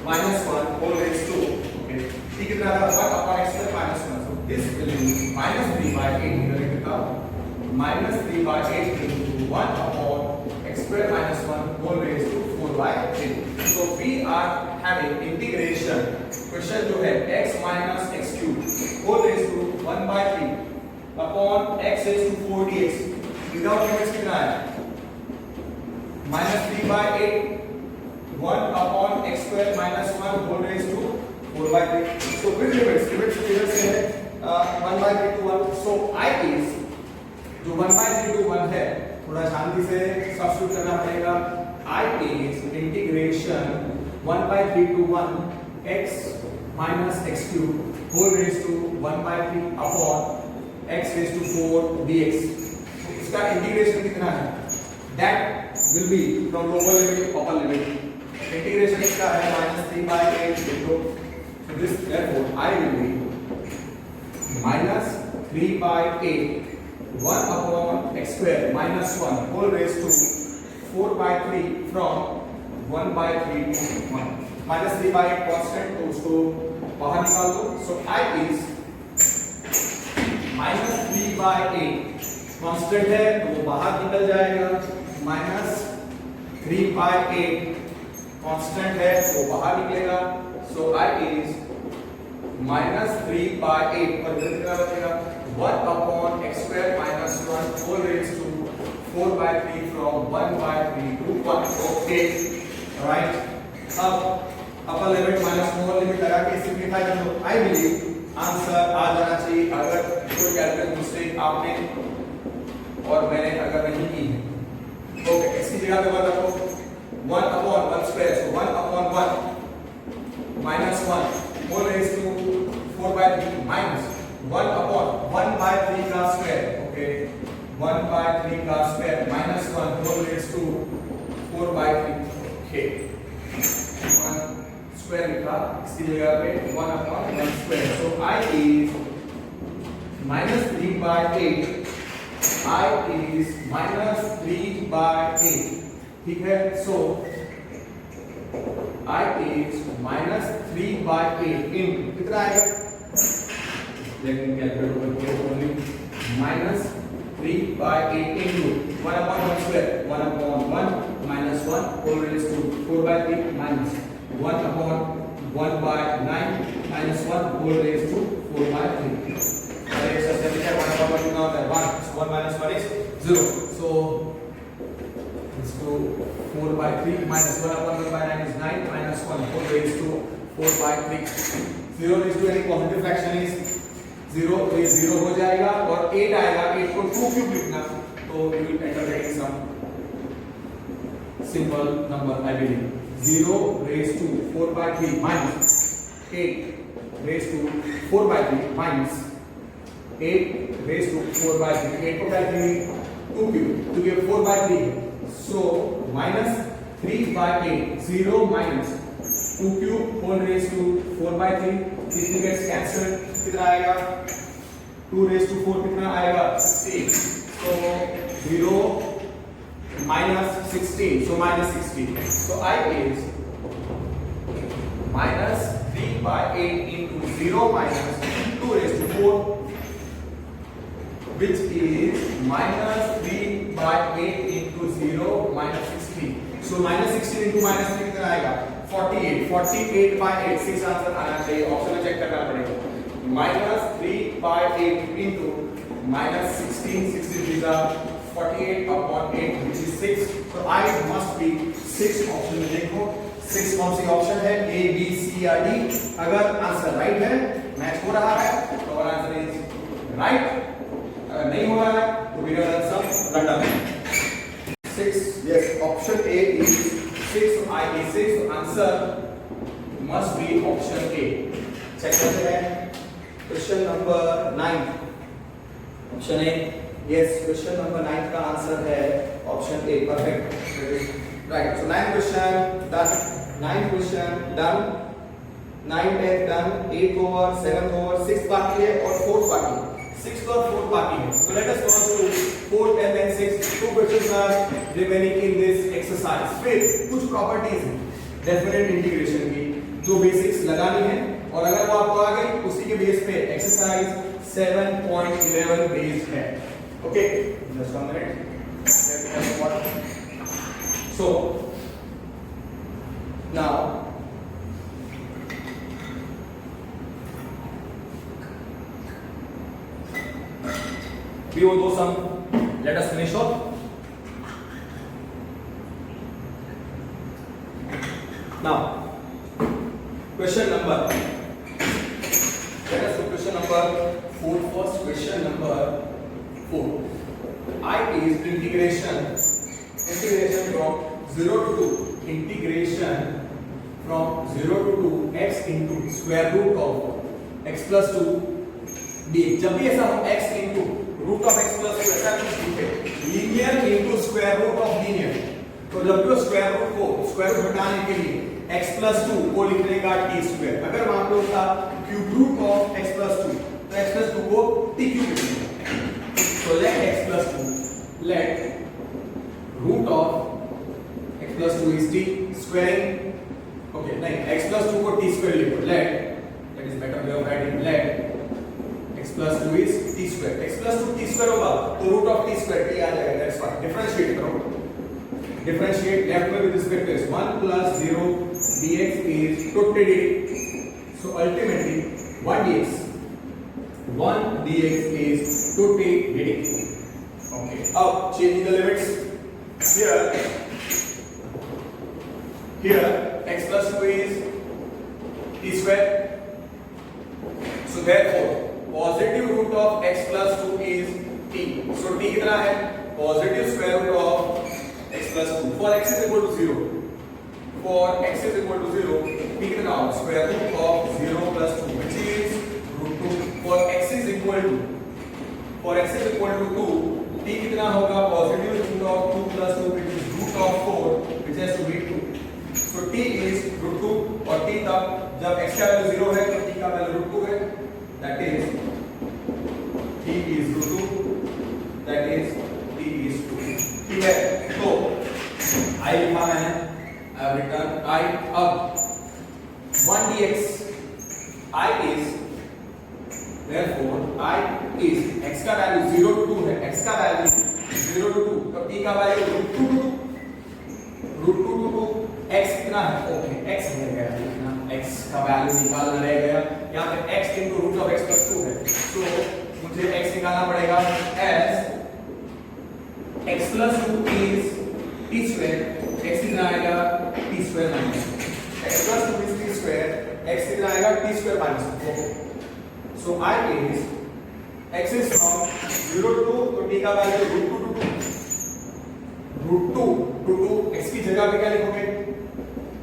minus 1 whole raised to okay t कितना था 1 upon x square minus 1. So this will be minus 3 by 8 इधर कितना minus 3 by 8 into 1 upon x square minus 1 whole raised to 4 by 3. So we are having integration question जो है x minus x cube whole raised to 1 by 3 upon x raised to 4 dx without limits कितना है minus 3 by 8 1 upon x square minus 1 whole raised to 4 by 3. So with limits किधर से है 1 by 3 to 1. So I is जो 1 by 3 to 1 है थोड़ा शांति से substitute करना पड़ेगा. I is integration 1 by 3 to 1 x minus x cube whole raised to 1 by 3 upon x raised to 4 dx. इसका इंटीग्रेशन कितना है that will be from lower limit to upper limit. Integration इसका है minus 3 by 8 into so this therefore I will be minus 3 by 8 1 upon x square minus 1 whole raised to 4 by 3 from 1 by 3 to 1. Minus 3 by 8 constant तो उसको बाहर निकाल दो. So I is minus 3 by 8 constant है तो वो बाहर निकल जाएगा. minus 3 by 8 constant है तो वो बाहर निकलेगा. So I is minus 3 by 8 और इधर कितना बचेगा 1 upon x square minus 1 whole raised to 4 by 3 from 1 by 3 to 1. Okay, right. अब upper limit minus lower limit लगा के सिंपलीफाई कर लो. I believe आंसर आ जाना चाहिए अगर कोई कैलकुलेशन मिस्टेक आपने और मैंने अगर नहीं की है. ओके, इसकी जगह पे बता दो 1 upon 1 square. So 1 upon 1 minus 1 whole raised to 4 by 3 minus 1 upon 1 by 3 का square. Okay, 1 by 3 का square minus 1 whole raised to 4 by 3. Okay, 1 square लिखा, इसकी जगह पे 1 upon 1 square. So I is minus 3 by 8, I is minus 3 by 8, ठीक है. So I is minus 3 by 8 into कितना आएगा, लेकिन calculate only minus 3 by 8 into 1 upon 1 square, 1 upon 1 minus 1 whole raised to 4 by 3 minus 1 upon 1 by 9 minus 1 whole raised to 4 by 3. अरे सबसे पहले 1 upon 1 कितना होता है 1, so 1 minus 1 is 0. So let's go 4 by 3 minus 1 upon 1 by 9 is 9 minus 1 whole raised to 4 by 3. 0 raised to any positive fraction is 0, तो ये 0 हो जाएगा और 8 आएगा. 8 को 2 क्यूब लिखना, तो you will enter getting some simple number, I believe. 0 raised to 4 by 3 minus 8 raised to 4 by 3 minus 8 raised to 4 by 3. 8 को क्या लिखेंगे 2 क्यूब, तो ये 4 by 3. So minus 3 by 8, 0 minus 2 cube whole raised to 4 by 3. This gets cancelled. कितना आएगा 2 raised to 4 कितना आएगा 16. So 0 minus 16, so minus 16. So I is minus 3 by 8 into 0 minus 2 raised to 4, which is minus 3 by 8 into 0 minus 16. So minus 16 into minus 3 कितना आएगा 48. 48 by 8, 6 answer आना चाहिए. Option में check करना पड़ेगा. minus 3 by 8 into minus 16, 16 is 48 upon 8 which is 6. So I must be 6. Option में देखो 6 कौन सी ऑप्शन है, A, B, C या D. अगर आंसर राइट है, मैच हो रहा है, तो आंसर इज राइट. अगर नहीं हो रहा है तो we have done some random. 6, yes, option A is 6. So I is 6. So answer must be option A. Check करते हैं. Question number 9, option A. Yes, question number 9 का आंसर है option A. Perfect, right. So 9 question done, 9 question done, 9 10 done, 8 over, 7 over, 6 बाकी है और 4 बाकी है. 6 और 4 बाकी है. So let us go to 4, 10 and 6. 2 questions are remaining in this exercise. फिर कुछ प्रॉपर्टीज हैं डेफिनेट इंटीग्रेशन की जो बेसिक्स लगानी है, और अगर वो आपको आ गई उसी के बेस पे एक्सरसाइज 7.11 बेस्ड है. Okay, just a minute. So now we will do some, let us finish off. Now question number, let us do question number 4 first. Question number 4, I is integration from 0 to 2, integration from 0 to 2 x into square root of x plus 2 dx. जब भी ऐसा हो x into root of x plus 2 ऐसा कुछ लिखे, linear into square root of linear, तो जब भी स्क्वायर रूट को स्क्वायर रूट हटाने के लिए x plus 2 को लिखने का t स्क्वायर. अगर मान लो था cube root of x plus 2, तो x plus 2 को t क्यूब लिखेंगे. तो let x plus 2, let root of x plus 2 is t squaring. Okay, नहीं, x plus 2 को t स्क्वायर लिखो. let, that is better way of writing, let x plus 2 is t square. x plus 2 t square होगा तो root of t square t आ जाएगा. that's fine. Differentiate करो. Differentiate left with respect to x. 1 plus 0 dx is 2t dt. So ultimately 1 dx is 2t dt. Okay. Now changing the limits. Here x plus 2 is t square. So therefore positive root of x plus 2 is t. So t कितना है? Positive square root of x plus 2. For x is equal to 0. For x is equal to 0, t कितना होगा? Square root of 0 plus 2, which is root 2. For x is equal to 2, t कितना होगा? Positive root of 2 plus 2, which is root of 4, which has to be 2. So t is root 2, और t तक जब x का value 0 है तो t का value root 2 है. That is t is 2, ठीक है। तो I लिखा मैंने, I have written I, अब 1 dx I is, therefore I is, x का वैल्यू 0 to 2 है, x का वैल्यू 0 to 2, तो t का वैल्यू रूट 2 to 2, x कितना है, ओके x रह गया, कितना x का वैल्यू निकालना रह गया, यहाँ पे x into root of x plus 2 है, तो मुझे x निकालना पड़ेगा as x plus 2 is t square, x कितना आएगा t square minus x plus 2 is t square, x कितना आएगा t square minus 2, okay. So I is x is from 0 to 2, तो t का वैल्यू रूट 2 to 2, x की जगह पे क्या लिखोगे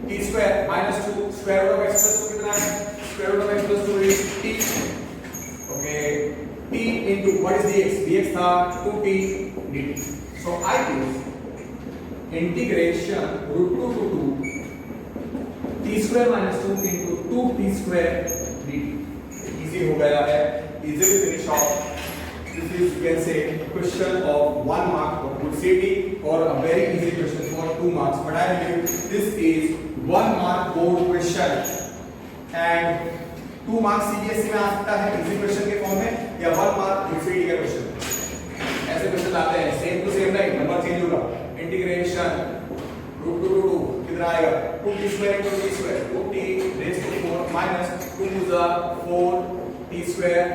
t square minus 2, square root of x plus 2 कितना है, square root of x plus 2 is t, okay, t into what is dx, dx था 2t dt, so I is integration root 2 to 2 t square minus 2 into 2t square dt, easy हो गया है, easy to finish off. This is, you can say, question of 1 mark or good city or a very easy question for 2 marks, but I believe this is 1 mark board question and 2 marks CBSE में आ सकता है easy question के form में या 1 mark good city का question, ऐसे question आते हैं, सेम टू सेम नहीं, नंबर चेंज होगा, इंटीग्रेशन रूट 2 to 2 कितना आएगा 2t square into t square, 2t raised to 4 minus 2 to the 4t square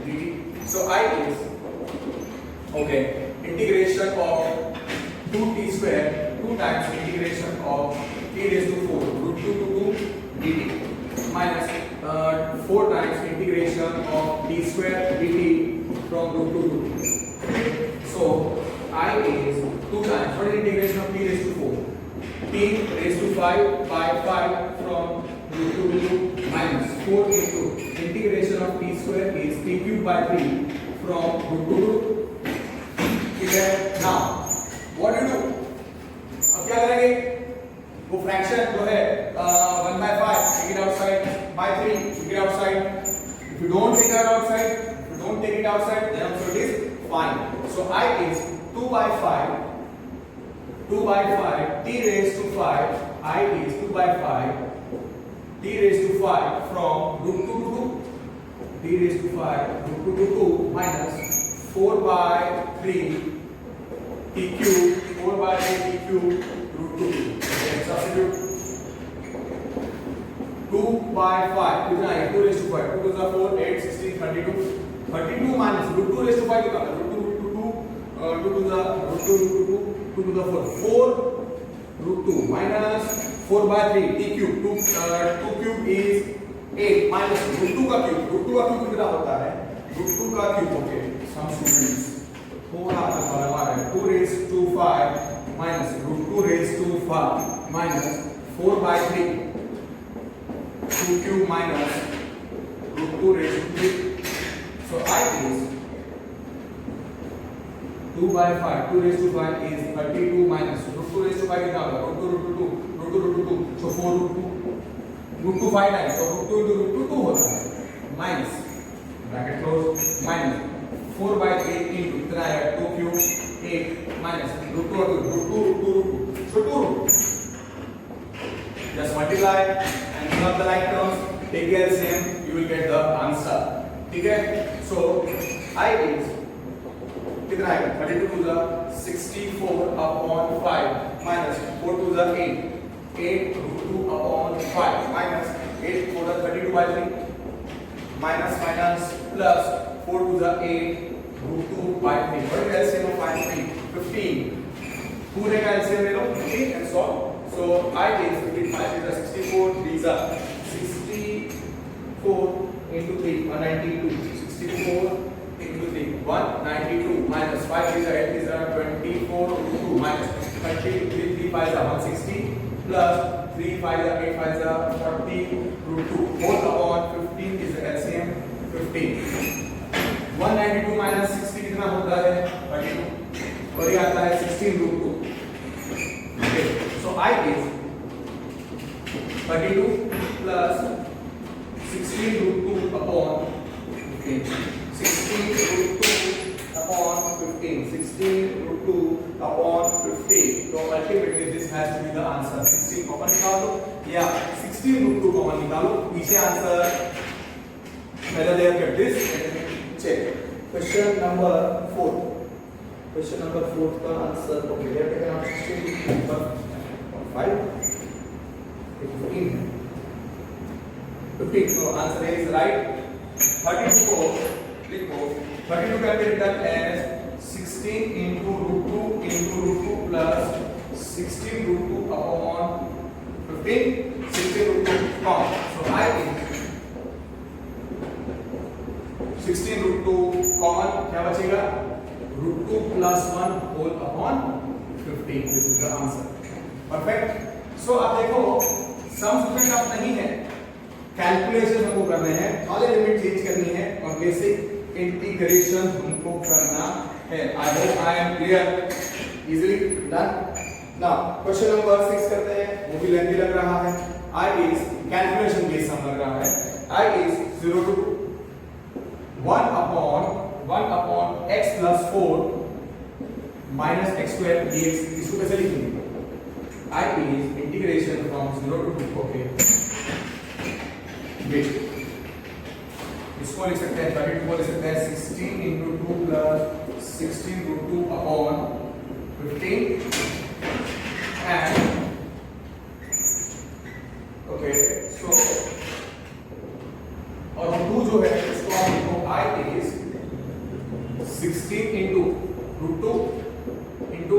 dt, so I is, okay, integration of 2t square 2 times integration of t raised to 4 root 2 to 2 dt minus 4 times integration of t square dt from root 2 to 2, so I is 2 times, what is integration of t raised to 4, t raised to 5 by 5 from root 2 to 2 minus 4 into integration of t square is t cube by 3 from root 2 to 2, ठीक है। now what do you do, अब क्या करेंगे, वो fraction जो है 1 by 5 take it outside, by 3 take it outside, if you don't take it outside, if you don't take it outside then also it is fine, so I is 2 by 5 t raised to 5, I is 2 by 5 t raised to 5 from root 2 to 2, t raised to 5 root 2 to 2 minus 4 by 3 t cube, 4 by 3 t cube root 2 to 2, okay, substitute 2 by 5 कितना है, 2 raised to 5, 2 to the 4 8 16 32 minus root 2 raised to 5 कितना है, root 2 2 to the root 2 to the 4 root 2 minus 4 by 3 t cube, 2 cube is 8 minus root 2 का cube कितना होता है, root 2 का cube, okay, some students थोड़ा सा प्रॉब्लम आ रहा है, 2 raised to 5 minus root 2 raised to 5 minus 4 by 3 2 cube minus root 2 raised to 3, so I is 2 by 5, 2 raised to 5 is 32 minus root 2 raised to 5 कितना होगा, root 2, so 4 root 2 5 times, so root 2 into root 2 होता है, minus, bracket close, minus 4 by 3 into कितना है, 2 cube 8 minus root 2 so 2 root, just multiply and sum the like terms, take the LCM, you will get the answer, ठीक है, so I is कितना आएगा, 32 to the 64 upon 5 minus 4 to the 8 root 2 upon 5 minus 8 for the 32 by 3 minus plus 4 to the 8 root 2 by 3, what is LCM of 5 3 15, पूरे का LCM ले लो 15 and solve, so I is 55 to the 64, these are 64 into 3 192, 64 into 3 192 minus 5 is 8 is 24 root 2 minus 33 3 5 is 160 plus 3 5 is 8 5 is 40 root 2 whole upon 15 is LCM 15, 192 minus 60 कितना होता है 32 और ये आता है 16 root 2, okay, so I is 32 plus 16 root 2 upon 15, 16 root 2 upon 15 15. 16 root 2 upon 15. So ultimately this has to be the answer. 16 common निकालो या 16 root 2 common निकालो. पीछे आंसर पहले they have kept this. Check. Question number 4. Question number 4 का answer okay they have taken out 16 root 2 5 15. 15. So answer is right. 32 को लिखो. 32 can be written as 16 into root 2 into root 2 plus 16 root 2 upon 15. 16 root 2 common. So I is 16 root 2 common. क्या बचेगा? root 2 plus 1 whole upon 15. This is the answer. Perfect. So अब देखो सम student अब नहीं है, calculation हमको करने हैं, खाली लिमिट चेंज करनी है और बेसिक इंटीग्रेशन हमको करना है. I hope I am clear. Easily done. Now question number 6 करते हैं. वो भी लेंथी लग रहा है. आई इज कैलकुलेशन बेस्ड सम लग रहा है. I is 0 to 1 upon x plus 4 minus x square dx. इसको कैसे लिखेंगे? I is integration from 0 to 2. Okay. Wait. इसको लिख सकते हैं 32 को लिख सकते हैं 16 into 2 plus 16 root 2 upon 15 and okay so और 2 जो है इसको आप लिखो I is 16 into root 2 into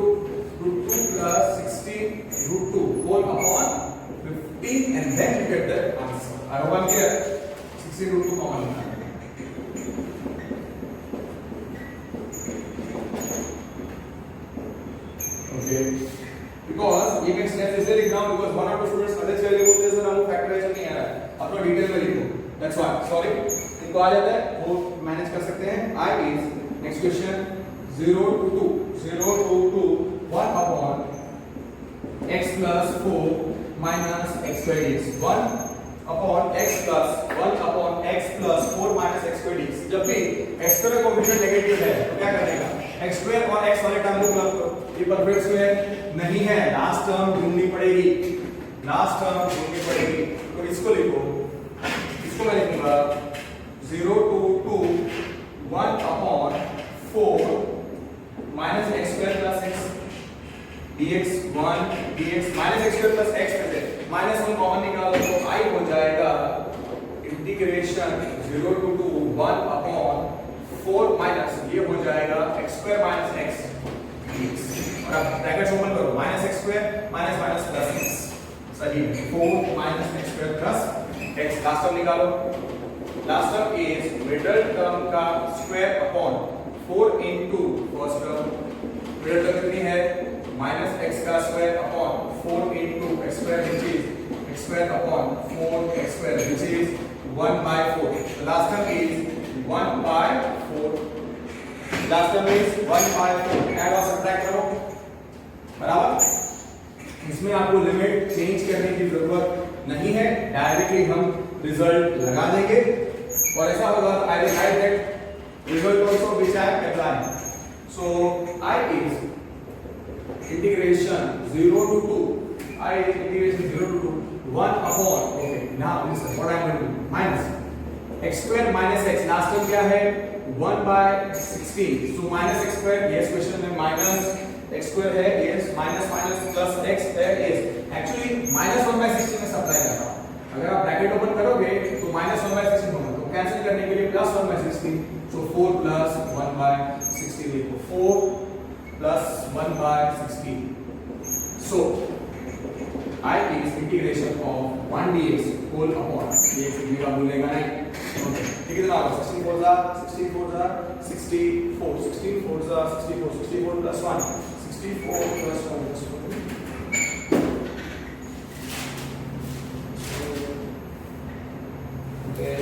root 2 plus 16 root 2 whole upon 15 and then you get the answer. I hope I'm clear. 16 root 2 common. Okay. Because ये मैं step इसलिए लिख रहा हूँ because one or two students पहले चले बोलते हैं सर हमको फैक्टराइजेशन नहीं आ रहा है. अपना डिटेल में लिखो. That's why. Sorry. इनको आ जाता है वो मैनेज कर सकते हैं. I is next question 0 to 2 1 upon x plus 4 minus x square dx. 1 upon x plus 4 minus x square dx. जब भी x square का कोएफिशिएंट नेगेटिव है तो क्या करेगा? x square और x वाले टर्म को प्लग करो. ये परफेक्ट स्क्वायर नहीं है, लास्ट टर्म ढूंढनी पड़ेगी. तो इसको लिखो. इसको मैं लिखूंगा 0 to 2 1 upon 4 minus x square plus x dx 1 dx minus x square plus x है. माइनस 1 कॉमन निकालो तो I हो जाएगा इंटीग्रेशन 0 to 2 1 upon 4 माइनस ये हो जाएगा x square minus x dx. और अब ब्रैकेट्स ओपन करो. Minus x square minus plus x. सही है. 4 minus x square plus x. Last term निकालो. Last term is middle term का square upon 4 into first term. Middle term कितनी है? minus x का square upon 4 into x square which is x square upon 4x square which is 1 by 4. The last term is 1 by 4. Last term is 1 by 4. Add और subtract करो. बराबर. इसमें आपको limit change करने की जरूरत नहीं है. डायरेक्टली हम रिजल्ट लगा देंगे और ऐसा होगा I will write that result also which I am applying. So I is integration 0 to 2 I integration 0 to 2 1 upon okay now listen what I am going to do minus x square minus x last term क्या है 1 by 16 so minus x square yes question में minus x square है yes minus plus x है yes actually minus 1 by 16 में supply कर रहा हूँ. अगर आप ब्रैकेट ओपन करोगे तो minus 1 by 16 होगा तो कैंसिल करने के लिए plus 1 by 16 so 4 plus 1 by 16 लिखो 4 plus 1 by 16. So, I is integration of 1 dx whole upon dx भी का भूलेगा नहीं. Okay. कितना होगा? 16 4 जा 64 16 4 जा 64 plus 1 64 plus 1 plus 1. Okay.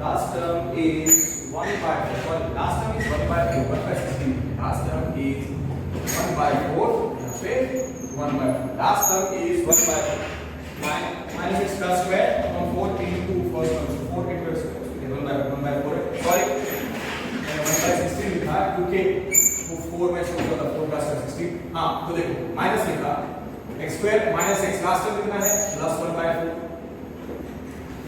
Last term is 1 by 4. Last term is 1 by 4. 1 by 16. Last term is 1 by 4. यहाँ पे 1 by 4. Last term is 1 by 4. Minus x plus square upon 4 into first term. So 4 into x 1 by 4 sorry 1 by 16 लिखा क्योंकि वो 4 में से होगा तो 4 plus 16 हाँ तो देखो माइनस लिखा x square minus x last term कितना है प्लस 1 by 4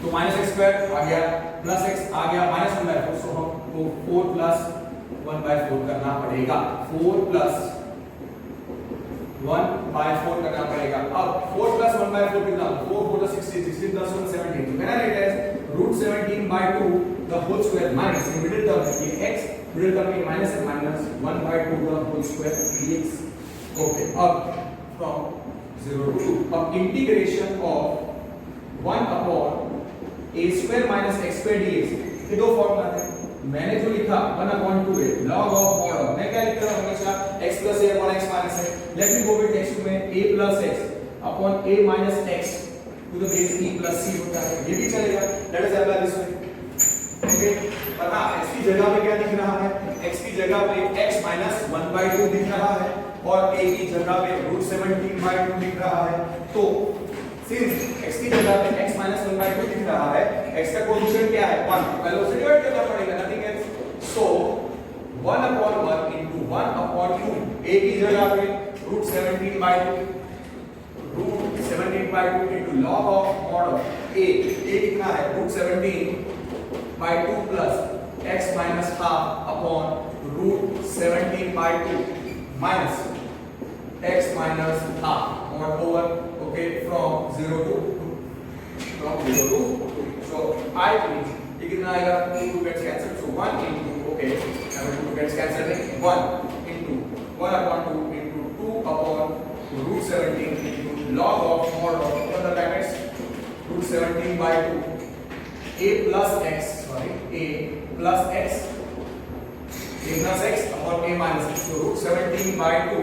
तो माइनस x square आ गया प्लस x आ गया माइनस 1 by 4 सो हमको 4 plus 1 by 4 करना पड़ेगा 4 plus 1 by 4 करना पड़ेगा अब 4 plus 1 by 4 कितना 4 4 to 16 16 plus 1 17 तो मैंने राइट है root 17 by 2 the whole square minus in middle term है ये x middle term में minus है minus 1 by 2 the whole square dx okay अब from 0 to 2 अब integration of 1 upon a square minus x square dx ये दो formula थे मैंने जो लिखा 1 upon 2a log of mod of मैं क्या लिखता हूं हमेशा x plus a upon x minus a let me go with next में a plus x upon a minus x to the base e plus c होता है ये भी चलेगा let us apply this way okay पर हां x की जगह पे क्या दिख रहा है x की जगह पे x minus 1 by 2 दिख रहा है और a की जगह पे root 17 by 2 दिख रहा है तो सिंस x की जगह पे x minus 1 by 2 दिख रहा है x का कोएफिशिएंट क्या है 1 पहले उसे डिवाइड करना पड़ेगा nothing else so 1 upon 1 into 1 upon 2 a की जगह पे root 17 by 2 root 17 by 2 into log of mod of a कितना है root 17 by 2 plus x minus half upon root 17 by 2 minus x minus half mod over okay from 0 to 2 so I means ये कितना आएगा 2 gets cancelled so 1 into okay 2 gets cancelled 1 into 1 upon 2 into 2 upon root 17 into log of mod of open the brackets root 17 by 2 a plus x sorry a plus x upon a minus x so root 17 by 2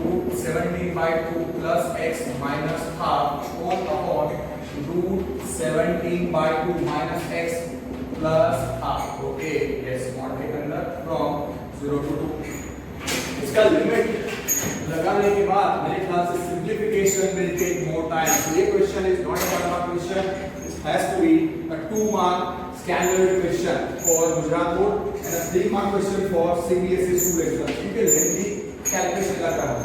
root 17 by 2 plus x minus half whole upon root 17 by 2 minus x plus half okay yes mod के अंदर from 0 to 2 इसका limit लगाने के बाद मेरे ख्याल से simplification will take more time so ये क्वेश्चन is not a 1 mark question it has to be a 2 mark standard question for Gujarat board and a 3 mark question for CBSE students क्योंकि लेंथी कैलकुलेशन कर रहा हूं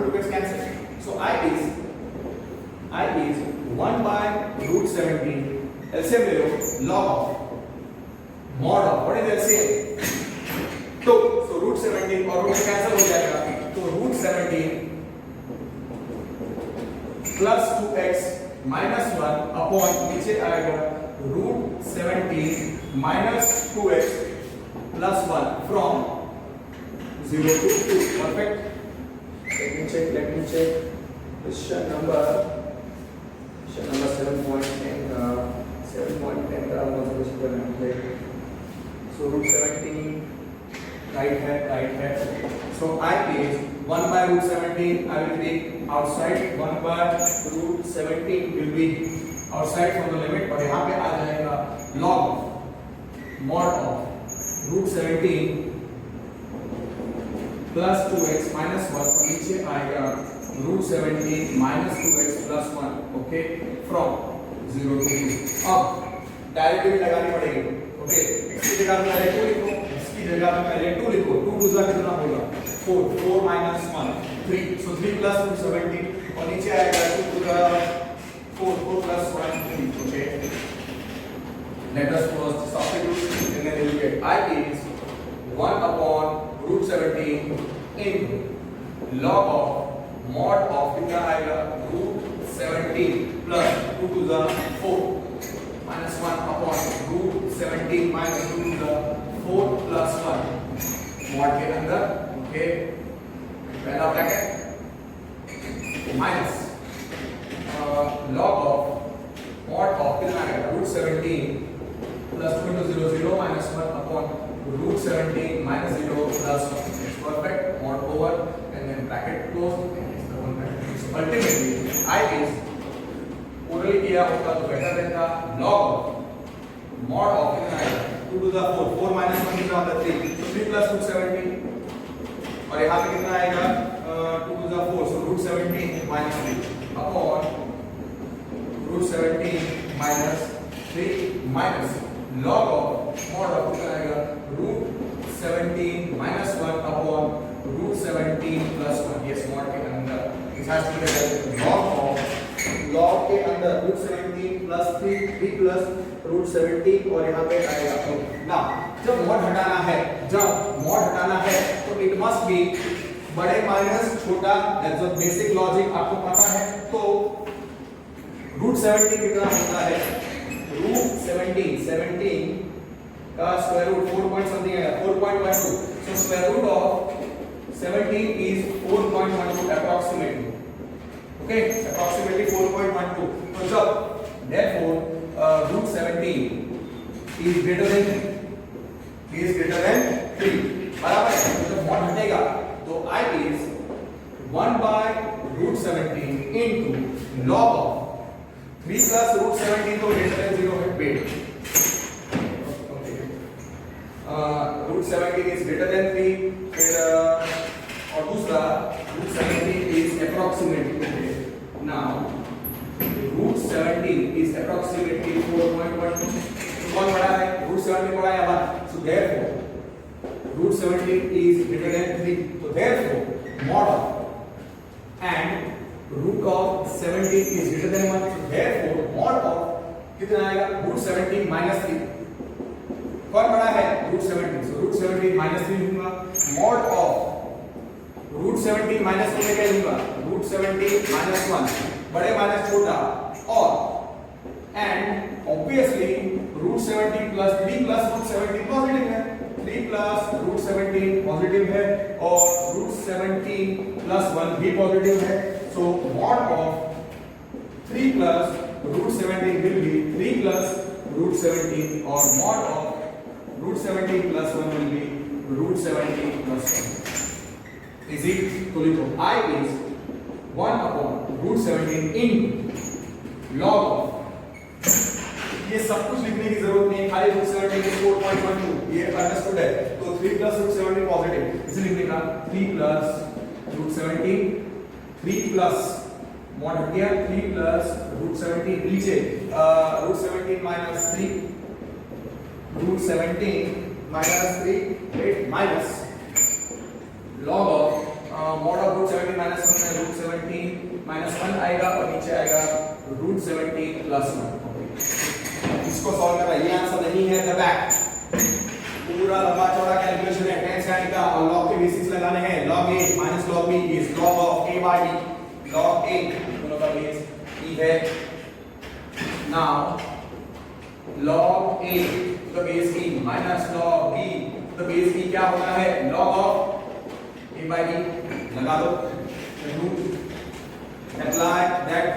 to get cancelled so I is 1 by root 17 LCM ले लो log of mod of what is LCM तो so root 17 और root cancel हो जाएगा तो root 17 plus 2x minus 1 upon नीचे आएगा root 17 minus 2x plus 1 from 0 to 2 perfect let me check question number 7.10 का was so root 17 right है so I is 1 by root 17 I will take outside 1 by root 17 will be outside from the limit और यहाँ पे आ जाएगा log mod of root 17 plus 2x minus 1 और नीचे आएगा root 17 minus 2x plus 1 okay from 0 to 2 अब direct लगानी पड़ेगी ओके x की जगह पे पहले 2 लिखो x की जगह पे पहले 2 लिखो 2 दूसरा कितना होगा 4 minus 1 3 so 3 plus 2 17 और नीचे आएगा 2 to the 4 plus 1 3 okay let us first substitute and then we will get I is 1 upon root 17 in log of mod of कितना आएगा root 17 plus 2 to the 4 minus 1 upon root 17 minus 2 to the 4 plus 1 mod के अंदर okay पहला bracket minus log of mod of कितना आएगा root 17 plus 2 into 0 0 minus 1 upon root 17 minus 0 plus 1 it's perfect mod over and then bracket close and it's the one bracket so ultimately I is orally किया होता तो better रहता log of mod of कितना आएगा 2 to the 4 minus 1 कितना होता 3 so 3 plus root 17 और यहाँ पे कितना आएगा 2 to the 4 so root 17 minus 3 upon root 17 minus 3 minus log of mod of कितना आएगा root 17 minus 1 upon root 17 plus 1। Yes, mod के अंदर it has to be log के अंदर रूट 17 प्लस 3 प्लस रूट 17 और यहाँ पे आएगा ना। जब mod हटाना है तो इट मस्ट बी बड़े माइनस छोटा, दैट्स द बेसिक लॉजिक आपको पता है। तो रूट 17 कितना होता है, रूट 17 का स्क्वायर रूट 4 पॉइंट समथिंग है 4.12। So square root of 17 is 4.12 approximately, okay, approximately 4.12। तो जब therefore root 17 is greater than 3, बराबर है। तो जब mod हटेगा तो I is 1 by root 17 into log of 3 plus root 17 तो greater than 0 है, wait, root 17 is greater than 3, फिर और दूसरा root 17 is approximately, now root 17 is approximately 4.12, कौन बड़ा है, root 17 बड़ा है हमारा, so therefore root 17 is greater than 3, so therefore mod of and root of 17 is greater than 1, so therefore mod of कितना आएगा root 17 minus 3, कौन बड़ा है root 17, so root 17 minus 3 लूंगा, mod of root 17 minus 2 में क्या लूंगा root 17 minus 1, बड़े माइनस छोटा, और and obviously root 17 plus 3 plus root 17 positive है, 3 plus root 17 पॉजिटिव है और root 17 plus 1 भी पॉजिटिव है। so mod of 3 plus root 17 will be 3 plus root 17 और mod of root 17 plus 1 will be root 17 plus 1। is it? तो लिखो I is 1 upon root 17 in log of, ये सब कुछ लिखने की जरूरत नहीं है, खाली रूट 17 is 4.12 ये अंडरस्टूड है। तो 3 प्लस रूट 17 पॉजिटिव, इसे लिख देना 3 प्लस रूट 17, 3 प्लस mod हट गया 3 प्लस रूट 17, नीचे root 17 minus 3, root 17 minus 3 8 minus log of mod of root 17 minus 1 में रूट 17 माइनस 1 आएगा और नीचे आएगा रूट 17 प्लस 1। इसको सॉल्व करना, ये आंसर नहीं है द बैक, पूरा लंबा चौड़ा कैलकुलेशन है, टेंस साइन का और लॉग के बेसिस लगाने हैं। log a minus log b is log of a by b, log a दोनों का बेस e है। now log a the base e minus log b the base e क्या होता है log of a by b, लगा दो, apply that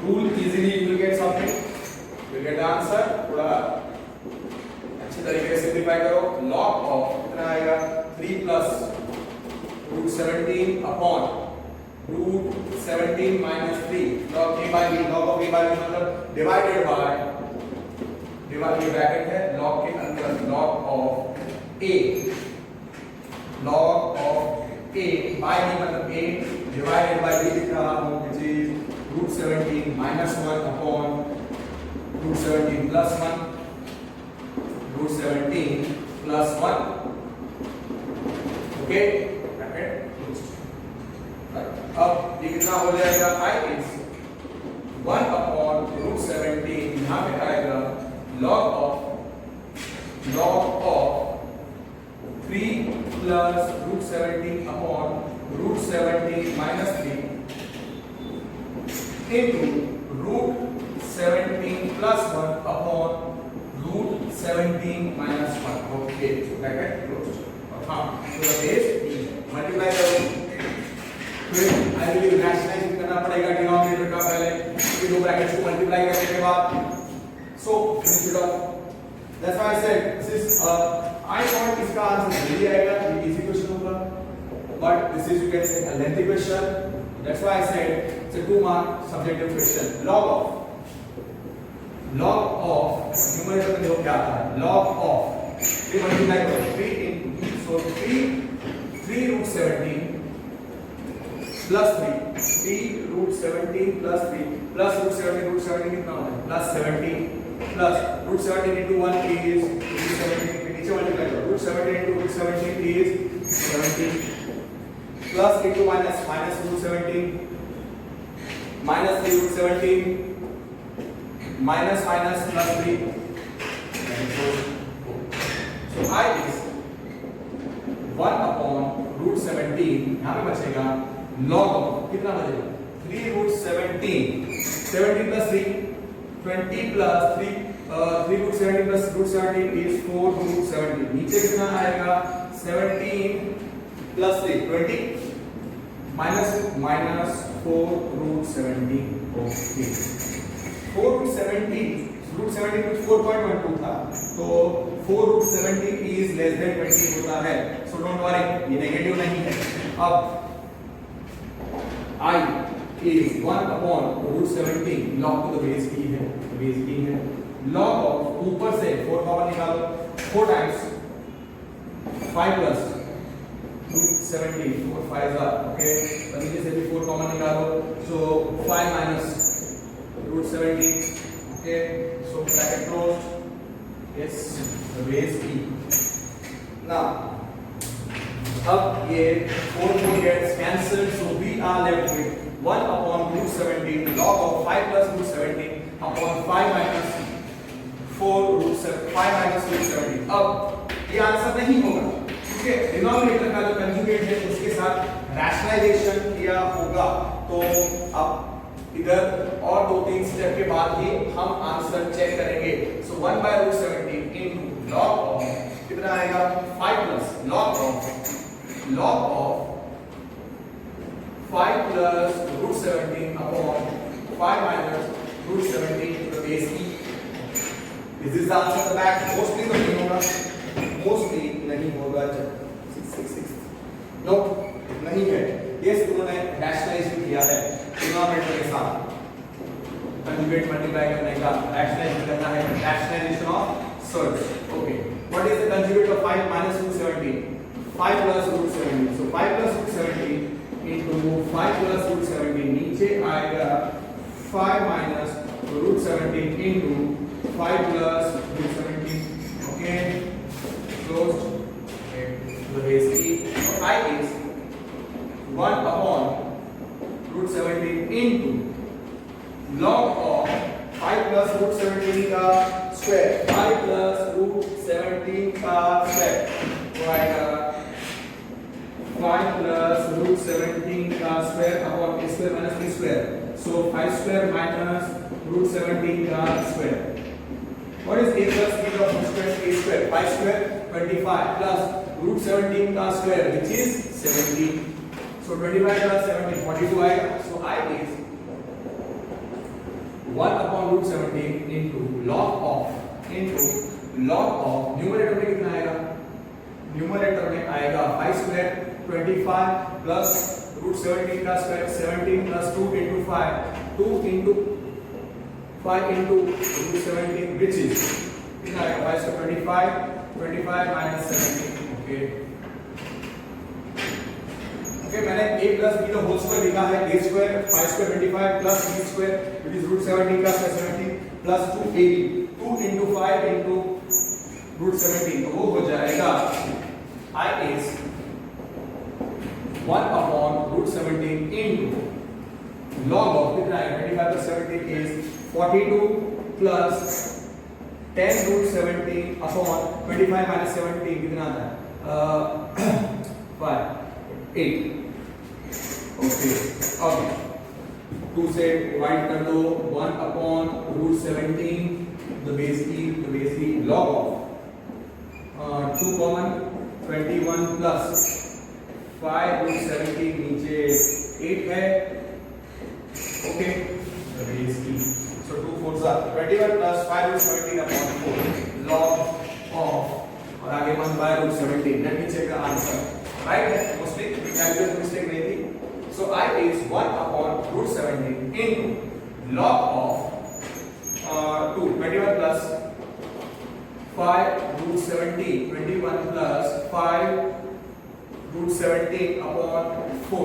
rule easily, you will get something, you will get the answer। थोड़ा अच्छी तरीके से सिंपलीफाई करो, log of कितना आएगा 3 plus root 17 upon root 17 minus 3 log a by b, log of a by b मतलब divided by, डिवाइड ये bracket है log के अंदर log of a, log of a by b मतलब a divided by b लिख रहा हूँ which is root 17 minus 1 upon root 17 plus 1, root 17 plus 1, okay, bracket closed। अब ये कितना हो जाएगा I is 1 upon root 17, यहाँ पे आएगा log of 3 plus root 17 upon root 17 minus 3 into root 17 plus 1 upon root 17 minus 1, okay, so bracket closed। हाँ, तो the base multiply करो, फिर I will rationalize करना पड़ेगा डिनोमिनेटर का पहले, फिर दो ब्रैकेट्स को मल्टीप्लाई करने के बाद, so finish it off। That's why I said this is I thought इसका आंसर जल्दी आएगा, ये इजी क्वेश्चन होगा, but this is you can say a lengthy question। That's why I said it's a 2-mark subjective question। log of numerator में देखो क्या आता है, log of 3 मल्टीप्लाई करो 3 into so 3 root 17 plus 3 root 17 plus 3 plus root 17 कितना होता है plus 17 plus root 17 into 1 is root 17, फिर नीचे मल्टीप्लाई करो, root 17 into root 17 is 17 plus into minus minus root 17 minus 3 root 17 minus minus plus 3 so I is 1 upon root 17 यहाँ पे बचेगा log of कितना बचेगा 3 root 17 17 plus 3 20 plus 3 3 root 17 plus root 17 is 4 root 17 नीचे कितना आएगा 17 plus 3 20 minus 4 root 17 okay 4 root 17 root 17 कुछ 4.12 था तो 4 root 17 is less than 20 होता है so don't worry ये नेगेटिव नहीं है अब I is 1 upon root 17 log to the base e है log of ऊपर से 4 कॉमन निकालो 4 times 5 plus root 17 4 5 are okay तो नीचे से भी 4 कॉमन निकालो so 5 minus root 17 okay so bracket closed yes the base e now अब ये 4 gets cancelled so we are left with 1 upon root 17 log of 5 plus root 17 upon 5 minus 4 root 5 minus root 17 अब ये answer नहीं होगा क्योंकि denominator का जो conjugate है उसके साथ रैशनलाइजेशन किया होगा तो अब इधर और 2-3 स्टेप के बाद ही हम आंसर चेक करेंगे सो 1 by root 17 into log of कितना आएगा 5 plus log of 5 plus root 17 upon 5 minus root 17 to the base e. Is this the answer at the back? Mostly तो नहीं होगा. Mostly नहीं होगा. 6 No, नहीं है. Yes, उन्होंने rationalization किया है. Denominator के साथ conjugate multiply करने का rationalization करना है. Rationalization of surds. Okay. What is the conjugate of 5 minus root 17? 5 plus root 17. So 5 plus root 17 into 5 plus root 17 नीचे आएगा 5 minus root 17 into 5 plus root 17 okay closed okay the base e so I is 1 upon root 17 into log of 5 plus root 17 का square 5 plus root 17 का square तो आएगा 5 plus root 17 का square upon a square minus b square. So 5 square minus root 17 का square. What is a plus b of square? A square 5 square 25 plus root 17 का square which is 17. So 25 plus 17 42 आएगा. So I is 1 upon root 17 into log of numerator में कितना आएगा? Numerator में आएगा 5 square 25 plus root 17 का square 17 plus 2 into 5 2 into 5 into root 17 which is कितना आएगा 5 square 25 minus 17 okay okay मैंने a plus b का whole square लिखा है a square 5 square 25 plus b square which is root 17 का square 17 plus 2ab 2 into 5 into root 17 तो वो हो जाएगा I is 1 upon root 17 into log of कितना है 25 plus 17 is 42 plus 10 root 17 upon 25 minus 17 कितना आता है 5 8 okay अब 2 से डिवाइड कर दो 1 upon root 17 the base e log of 2 common 21 plus 5 root 17 नीचे 8 है okay the base e so 2 4s are 21 plus 5 root 17 upon 4 log of और आगे 1 by root 17 let me check the answer right mostly calculus mistake नहीं थी so I is 1 upon root 17 into log of 21 plus 5 root 17 21 plus 5 root 17 upon 4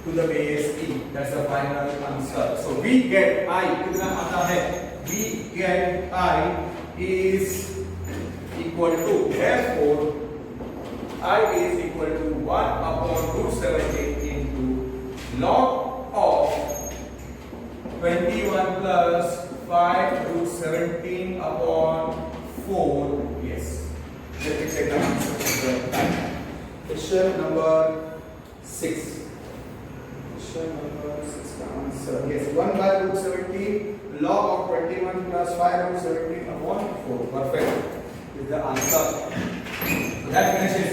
to the base e that's the final answer so we get I कितना आता है we get I is equal to, therefore I is equal to 1 upon root 17 into log of 21 plus 5 root 17 upon 4. Yes. Let me check the answer. Question number 6. Question number 6 का answer. Yes, 1 by root 17 log of 21 plus 5 root 17 upon 4. Perfect. Is the answer. So that finishes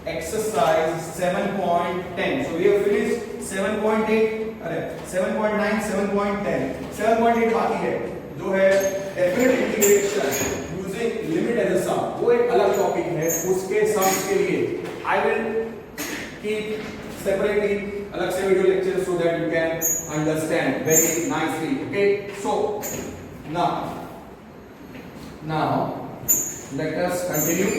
exercise 7.10. So we have finished 7.8. अरे 7.9, 7.10, 7.8 बाकी है जो है definite integration using limit as a sum. वो एक अलग topic है. उसके सम्स के लिए आई विल कीप सेपरेटली अलग से video lecture so that you can understand very nicely. Okay, so now let us continue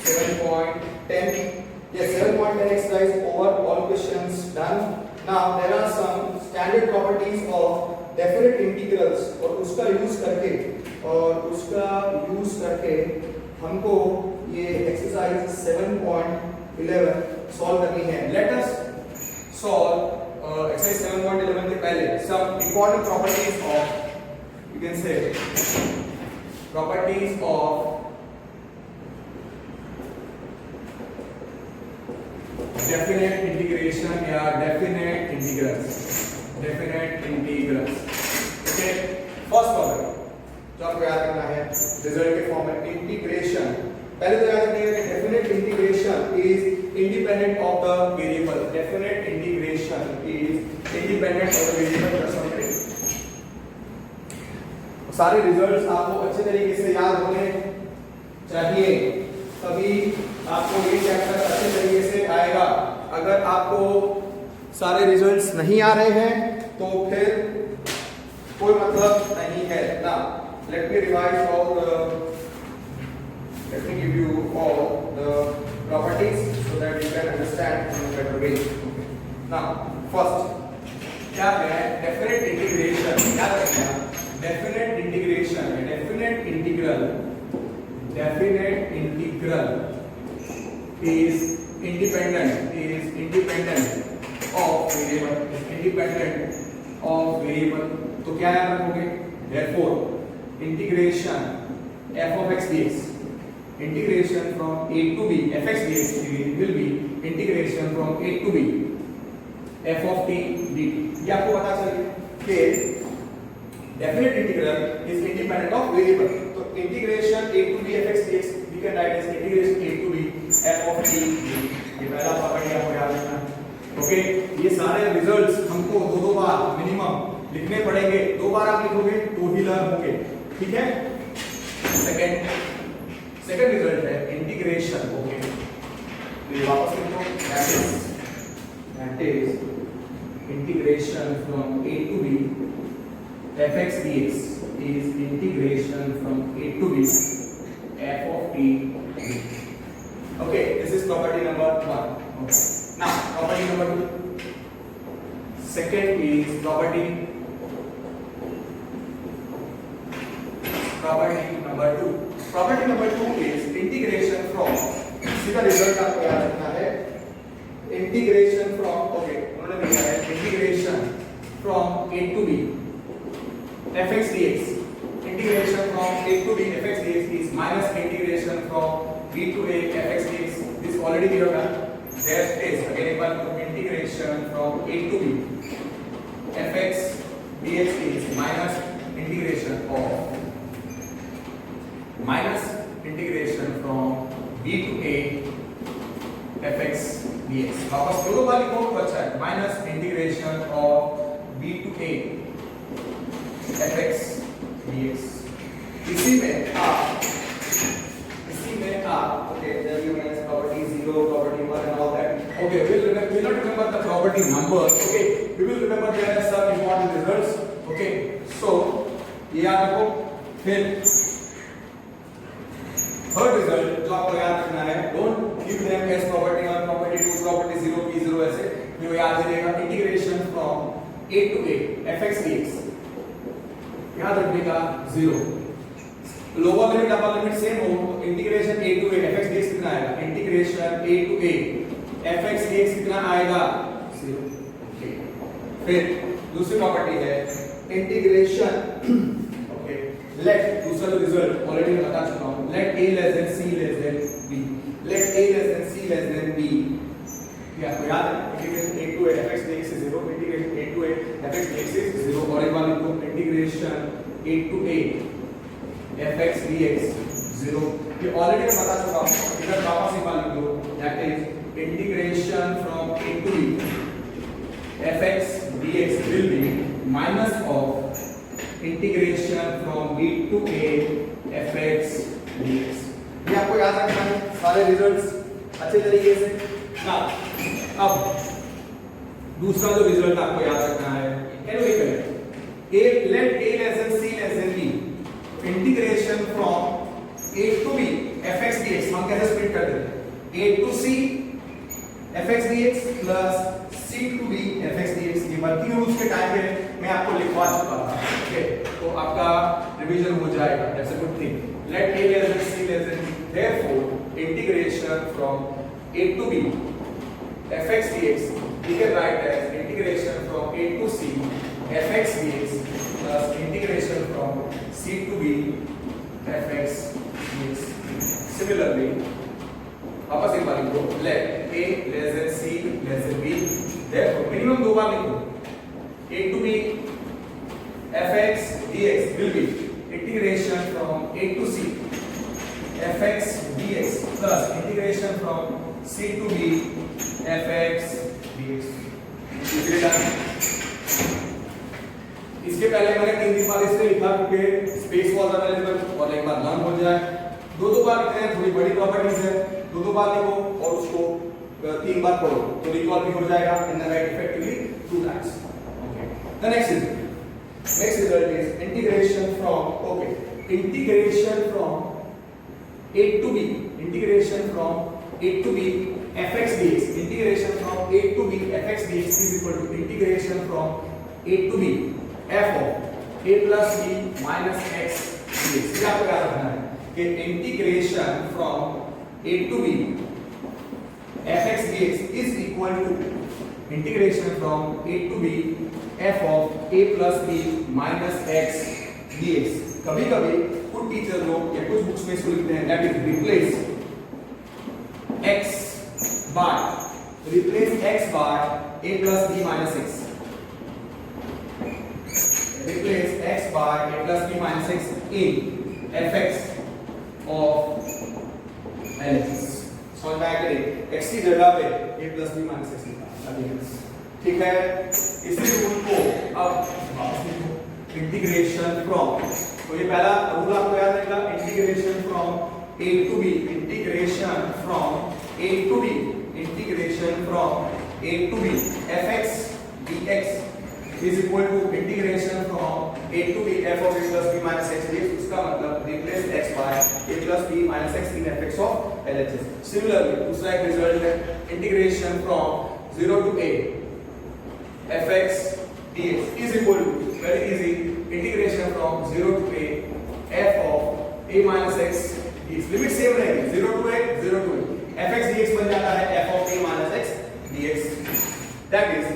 7.10. Yes, 7.10 exercise over, all questions done. Now there are some standard properties of definite integrals और उसका use करके हमको ये exercise 7.11 solve करनी है. Let us solve exercise 7.11 के पहले some important properties of, you can say, properties of definite integration या definite integrals. Okay, first property जो आपको याद करना है रिजल्ट के फॉर्म में इंटीग्रेशन. पहले तो याद रखिएगा कि definite integration is independent of the variable. Definite integration is independent of the variable. सारे रिजल्ट्स आपको अच्छे तरीके से याद होने चाहिए, तभी आपको ये चैप्टर अच्छे तरीके से आएगा. अगर आपको सारे रिजल्ट्स नहीं आ रहे हैं तो फिर कोई मतलब नहीं है ना. Let me revise all let me give you all the properties so that you can understand in a better way. Now first क्या है definite integration. याद रखना definite integration definite integral is independent of variable. तो क्या याद रखोगे? Therefore integration f of x dx, integration from a to b f x dx will be integration from a to b f of t dt. ये आपको पता चले कि definite integral is independent of variable. तो integration a to b f x dx we can write as integration a to b f of t dt. ये पहला property आपको याद रखना है. ओके, ये सारे रिजल्ट्स हमको दो बार मिनिमम लिखने पड़ेंगे. 2 बार आप लिखोगे तो ही लर्न होंगे. ठीक है. सेकंड रिजल्ट है इंटीग्रेशन. ओके, तो ये वापस लिखो. That is integration from a to b fx dx is integration from a to b f of t dt. Okay, this is property number 1. Okay, now property number 2. Second is property number 2. Property number 2 is integration from, सीधा result आपको याद रखना है. Integration from, okay, उन्होंने दिया है integration from a to b fx dx. Integration from a to b fx dx is minus integration from b to a fx dx. This already we have done. There is again equal to integration from a to b fx dx is minus integration from b to a fx dx. वापस दोनों बार लिखो तो अच्छा है. Minus integration of b to a fx dx. इसी में आप okay, there you have property 0, property 1 and all that. Okay, we'll not remember the property numbers. Okay, we will remember there are some important results. Okay, so ये याद रखो. फिर third result जो आपको याद रखना है, don't give them as property 1, property 2, property 0, p0 ऐसे. जो याद रहेगा integration from a to a fx dx याद रखिएगा 0। Lower limit upper limit same हो तो integration a to a fx dx कितना आएगा, integration a to a fx dx कितना आएगा 0। ओके, फिर दूसरी प्रॉपर्टी है इंटीग्रेशन ओके लेट, दूसरा जो रिजल्ट ऑलरेडी मैं बता चुका हूं, let a less than c less than b, let a less than c less than b, क्या आपको याद है integration a to a fx dx is 0, integration a to a fx dx is 0, और एक बार लिखो integration a to a fx dx 0, ये already मैं बता चुका हूं, इधर वापस एक बार लिख दो, that is integration from a to b fx dx will be minus of integration from b to a fx dx। ये आपको याद रखना है सारे रिजल्ट्स अच्छे तरीके से ना। अब दूसरा जो रिजल्ट आपको याद रखना है, can we correct a let a less than c less than b, integration from a to b fx dx हम कैसे स्प्लिट कर देते हैं, a to c fx dx plus c to b fx dx। ये working rules के time पे मैं आपको लिखवा चुका था, ओके, तो आपका रिवीजन हो जाएगा, that's a good thing. Let a less than c less than b, therefore integration from a to b fx dx we can write as integration from a to c fx dx plus integration from c to b fx dx। Similarly, वापस एक बार लिखो, let a less than c less than b, therefore minimum दो बार लिखो, a to b fx dx will be integration from a to c fx dx plus integration from c to b fx dx। इसके पहले मैंने 3 बार इसलिए लिखा क्योंकि space was available और एक बार लर्न हो जाए, दो बार लिखते हैं, थोड़ी बड़ी प्रॉपर्टीज है, दो बार लिखो और उसको 3 बार पढ़ो तो रिकॉल भी हो जाएगा in the right effectively 2 times. Okay, the next result is integration from, okay, integration from a to b, integration from a to b fx dx, integration from a to b fx dx is equal to integration from a to b f of a plus b minus x dx। ये आपको याद रखना है कि integration from a to b fx dx is equal to integration from a to b f of a plus b minus x dx। कभी-कभी कुछ teacher लोग या कुछ बुक्स में इसको लिखते हैं that is replace x by a plus b minus x, replace x by a plus b minus x in fx of LHS। समझ में आया कि नहीं, x की जगह पे a plus b minus x लिखा, ठीक है। इसी रूल को अब वापस लिखो, इंटीग्रेशन फ्रॉम, तो ये पहला रूल आपको याद रहेगा, integration from a to b, integration from a to b, integration from a to b fx dx is equal to integration from a to b f of a plus b minus x dx। उसका मतलब replace x by a plus b minus x in fx of LHS। Similarly दूसरा एक result है integration from 0 to a fx dx is equal to, very easy, integration from 0 to a f of a minus x dx। Limit same रहेगी 0 to a 0 to a, fx dx बन जाता है f of a minus x dx। That is,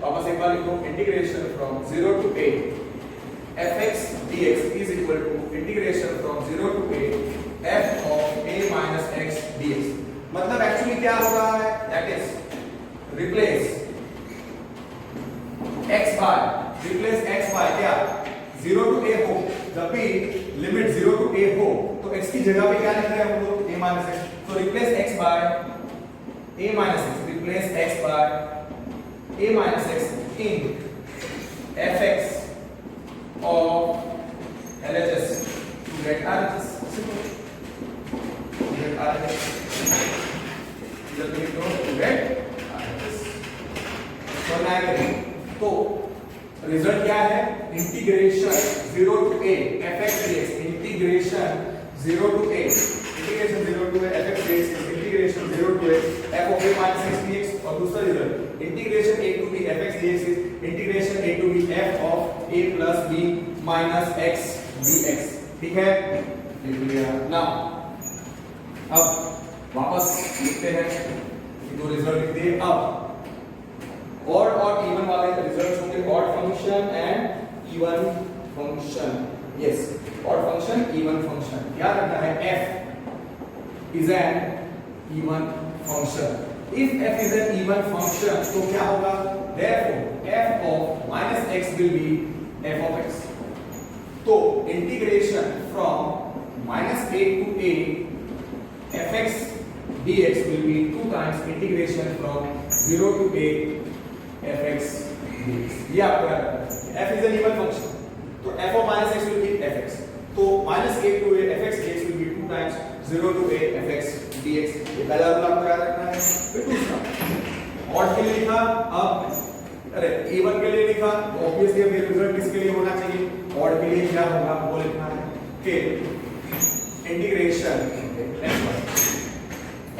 वापस एक बार लिखो, integration from 0 to a fx dx is equal to integration from 0 to a f of a minus x dx। मतलब actually क्या हो रहा है, that is replace x by, replace x by क्या, 0 to a हो, जब भी लिमिट 0 to a हो तो x की जगह पे क्या लिख रहे हैं हम लोग, a minus x, तो replace x by a minus x, replace x by a minus x in fx of LHS to get RHS। to get RHS, जब भी तो to get RHS। तो रिजल्ट क्या है, integration 0 to a fx dx, integration 0 to a, integration 0 to a fx dx, integration 0 to a f of a minus x dx। और दूसरा result integration a to b fx dx is integration a to b f of a plus b minus x dx, ठीक है, लिख लिया। Now अब वापस लिखते हैं, दो रिजल्ट लिख दिए। अब ऑड और इवन वाले रिजल्ट्स होंगे, odd function and even function. Yes, odd function, even function. याद रखना है f is an even function. If f is an even function तो क्या होगा? therefore f of minus x will be f of x। तो integration from minus a to a fx dx will be 2 times integration from 0 to a fx dx। ये आपको याद रखना है। f is an even function, तो f of minus x will be fx, तो minus a to a fx dx will be 2 times 0 to a fx dx। ये पहला rule आपको याद रखना है। फिर दूसरा ऑड के लिए लिखा, अब अरे इवन के लिए लिखा, तो ऑब्वियसली अब ये रिजल्ट किसके लिए होना चाहिए? ऑड के लिए क्या होगा वो लिखना है कि integration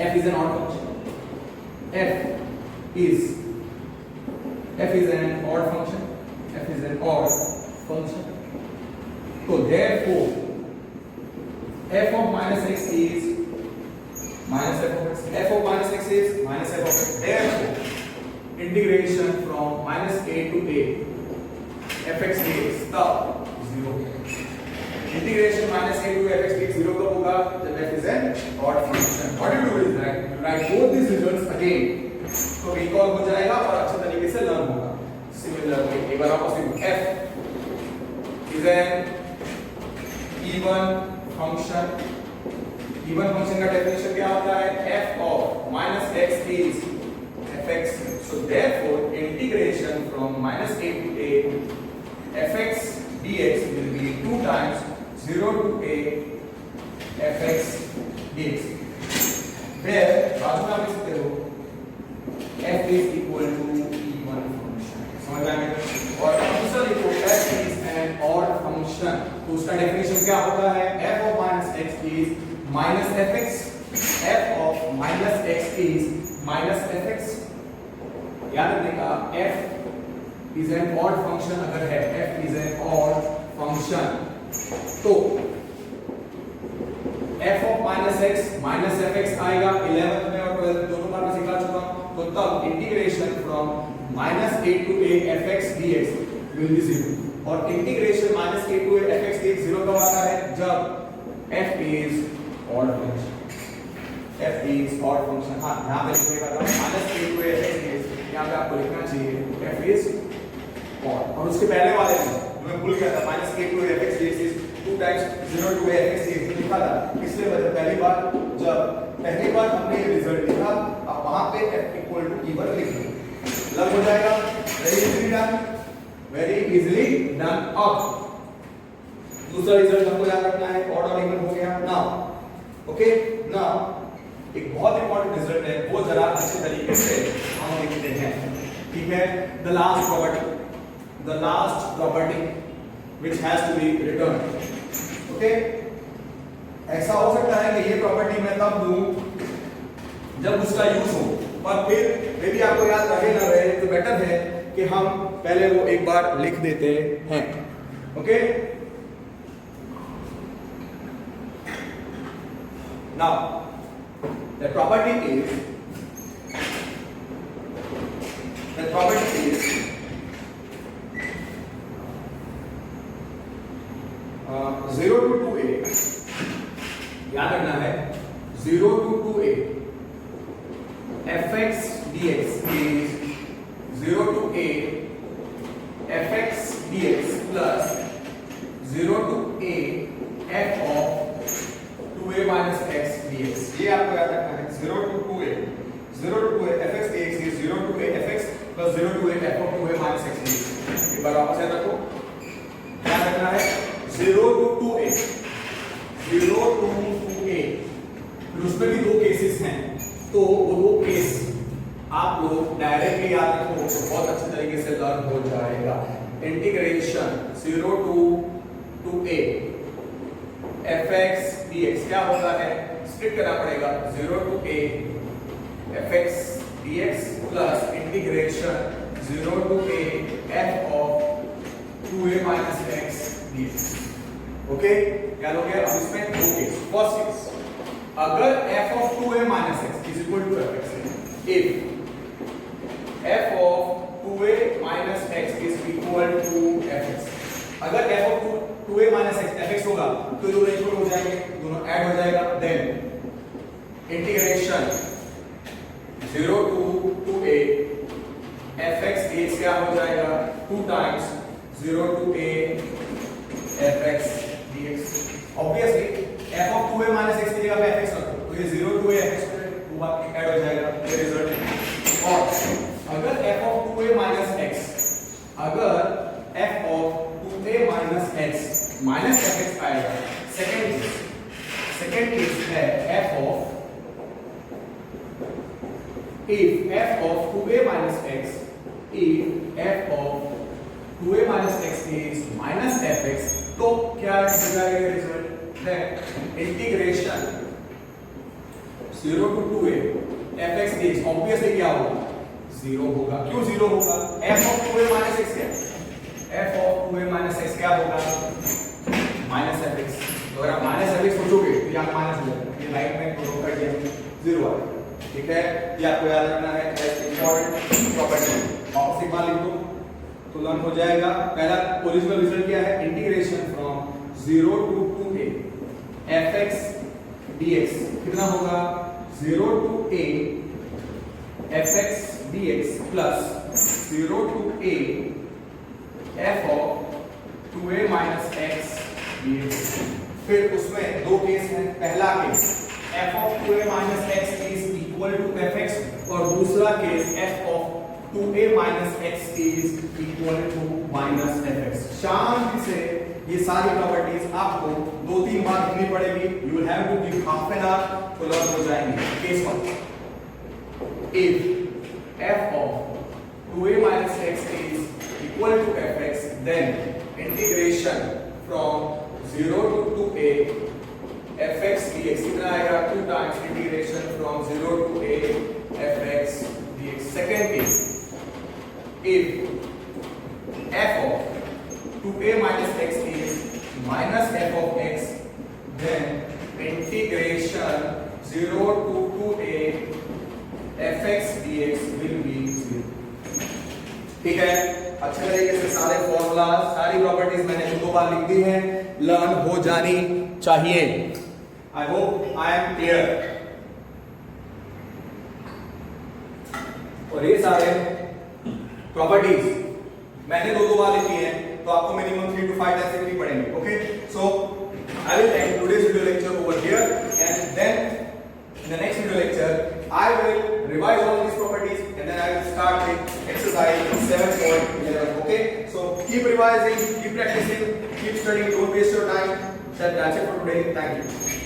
f is an odd function, f is an odd function, f is an odd function, so therefore f of minus x is minus f of x, f of minus x is minus f of x, therefore integration from minus a to a fx dx तब 0। Integration minus a to fx dx 0 कब होगा? जब f is an odd function। What you do is that you write both these results again, तो recall हो जाएगा और अच्छे तरीके से लर्न होगा। सिमिलरली एक बार वापस लिखो, f is an even function। Even function का डेफिनेशन क्या होता है? f of minus x is fx, so therefore integration from minus a to a fx dx will be 2 times 0 to a fx dx, where बाजू में आप लिख सकते हो f is equal to even function। समझ में आया? और दूसरा लिखो f is an odd function, तो उसका डेफिनेशन क्या होता है? f of minus x is minus fx, f of minus x is minus fx। याद रखने का f is an odd function अगर है, f is an odd function, तो f of minus x minus fx आएगा 11th में और 12th दोनों बार में सिखा चुका हूं, तो तब integration from minus a to a fx dx will be 0 और integration minus a to a fx dx 0 कब आता है? जब f is odd function, f is odd function। हाँ यहाँ पे लिखने का minus a to a fx dx, यहाँ पे आपको लिखना चाहिए f is odd। और उसके पहले वाले में मैं भूल गया था, minus a to a fx dx is 2 times 0 to a fx dx लिखा था, इसलिए वजह पहली बार हमने ये रिजल्ट लिखा, अब वहां पे f इक्वल टू इवन लिख दो, लग हो जाएगा। Very easily done. अब दूसरा रिजल्ट हमको याद रखना है, ऑड और इवन हो गया। नाउ ओके, नाउ एक बहुत इंपॉर्टेंट रिजल्ट है, वो जरा अच्छे तरीके से हम लिखते हैं, ठीक है? The last property which has to be returned, okay? ऐसा हो सकता है कि ये प्रॉपर्टी मैं तब दूं जब उसका यूज हो, और फिर मे भी आपको याद रहे ना रहे तो बेटर है कि हम पहले वो एक बार लिख देते हैं, okay? Now the property is 0 to 2a, याद रखना है 0 to 2a fx dx is 0 to a fx dx plus 0 to a f of 2a minus x dx। ये आपको याद रखना है, 0 to 2a fx dx is 0 to a fx plus 0 to a f of 2a minus x dx। एक बार वापस याद रखो, याद रखना है 0 to 2a, 0 to 2a, फिर उसमें भी दो केसेस हैं, तो वो दो केस आप लोग डायरेक्टली याद रखो तो बहुत अच्छे तरीके से लर्न हो जाएगा। Integration 0 to 2a fx dx क्या होता है? स्प्लिट करना पड़ेगा, 0 to a fx dx plus integration 0 to a f of 2a minus x dx। Okay, क्या हो गया? अब इसमें दो केस। फर्स्ट केस, अगर f of 2a minus x is equal to fx, if f of 2a minus x is equal to fx, अगर f of 2a minus x fx होगा तो दोनों इक्वल हो जाएंगे, दोनों ऐड हो जाएगा, then integration 0 to 2a fx dx क्या हो जाएगा? 2 times 0 to a fx dx। Obviously f of 2a minus x की जगह पे fx रखो तो ये 0 to a fx ऐड हो जाएगा, ये रिजल्ट। और अगर f of 2a minus x, अगर f of 2a minus x minus fx आएगा, सेकंड केस है f of, if f of 2a minus x, if f of 2a minus x is minus fx, तो क्या हो जाएगा result? Then integration 0 to 2a fx dx, obviously क्या होगा? 0 होगा। क्यों 0 होगा? f of 2a minus x क्या? f of 2a minus x क्या होगा? minus fx। तो अगर आप minus fx सोचोगे तो यहाँ माइनस हो जाएगा, ये लाइन में दोनों कर दिया 0 आएगा। ठीक है, ये आपको याद रखना है एज इंपॉर्टेंट प्रॉपर्टी। वापस एक बार लिख दो तो लर्न हो जाएगा। पहला ओरिजिनल रिजल्ट क्या है? Integration from 0 to 2a fx dx कितना होगा? 0 to a fx dx plus 0 to a f of 2a minus x dx। फिर उसमें दो केस हैं। पहला case f of 2a minus x is equal to fx और दूसरा case f of 2a minus x is equal to minus fx। शांति से ये सारी प्रॉपर्टीज आपको 2-3 बार लिखनी पड़ेगी। You will have to give half an hour तो लर्न हो जाएंगे। Case 1, if f of 2a minus x is equal to fx, then integration from 0 to 2a fx dx कितना आएगा? 2 times integration from 0 to a fx dx। second case, if f of 2a minus x is minus f of x, then integration 0 to 2a fx dx will be 0। ठीक है, अच्छे तरीके से सारे formula, सारी properties मैंने दो बार लिख दी हैं, लर्न हो जानी चाहिए। I hope I am clear. और ये सारे प्रॉपर्टीज मैंने दो बार लिखी हैं तो आपको मिनिमम 3 to 5 टाइम्स लिखनी पड़ेंगे। ओके, so I will end today's video lecture over here and then in the next video lecture I will revise all these properties and then I will start with exercise 7.11. okay, so keep revising, keep practicing, keep studying, don't waste your time. That's it for today. Thank you.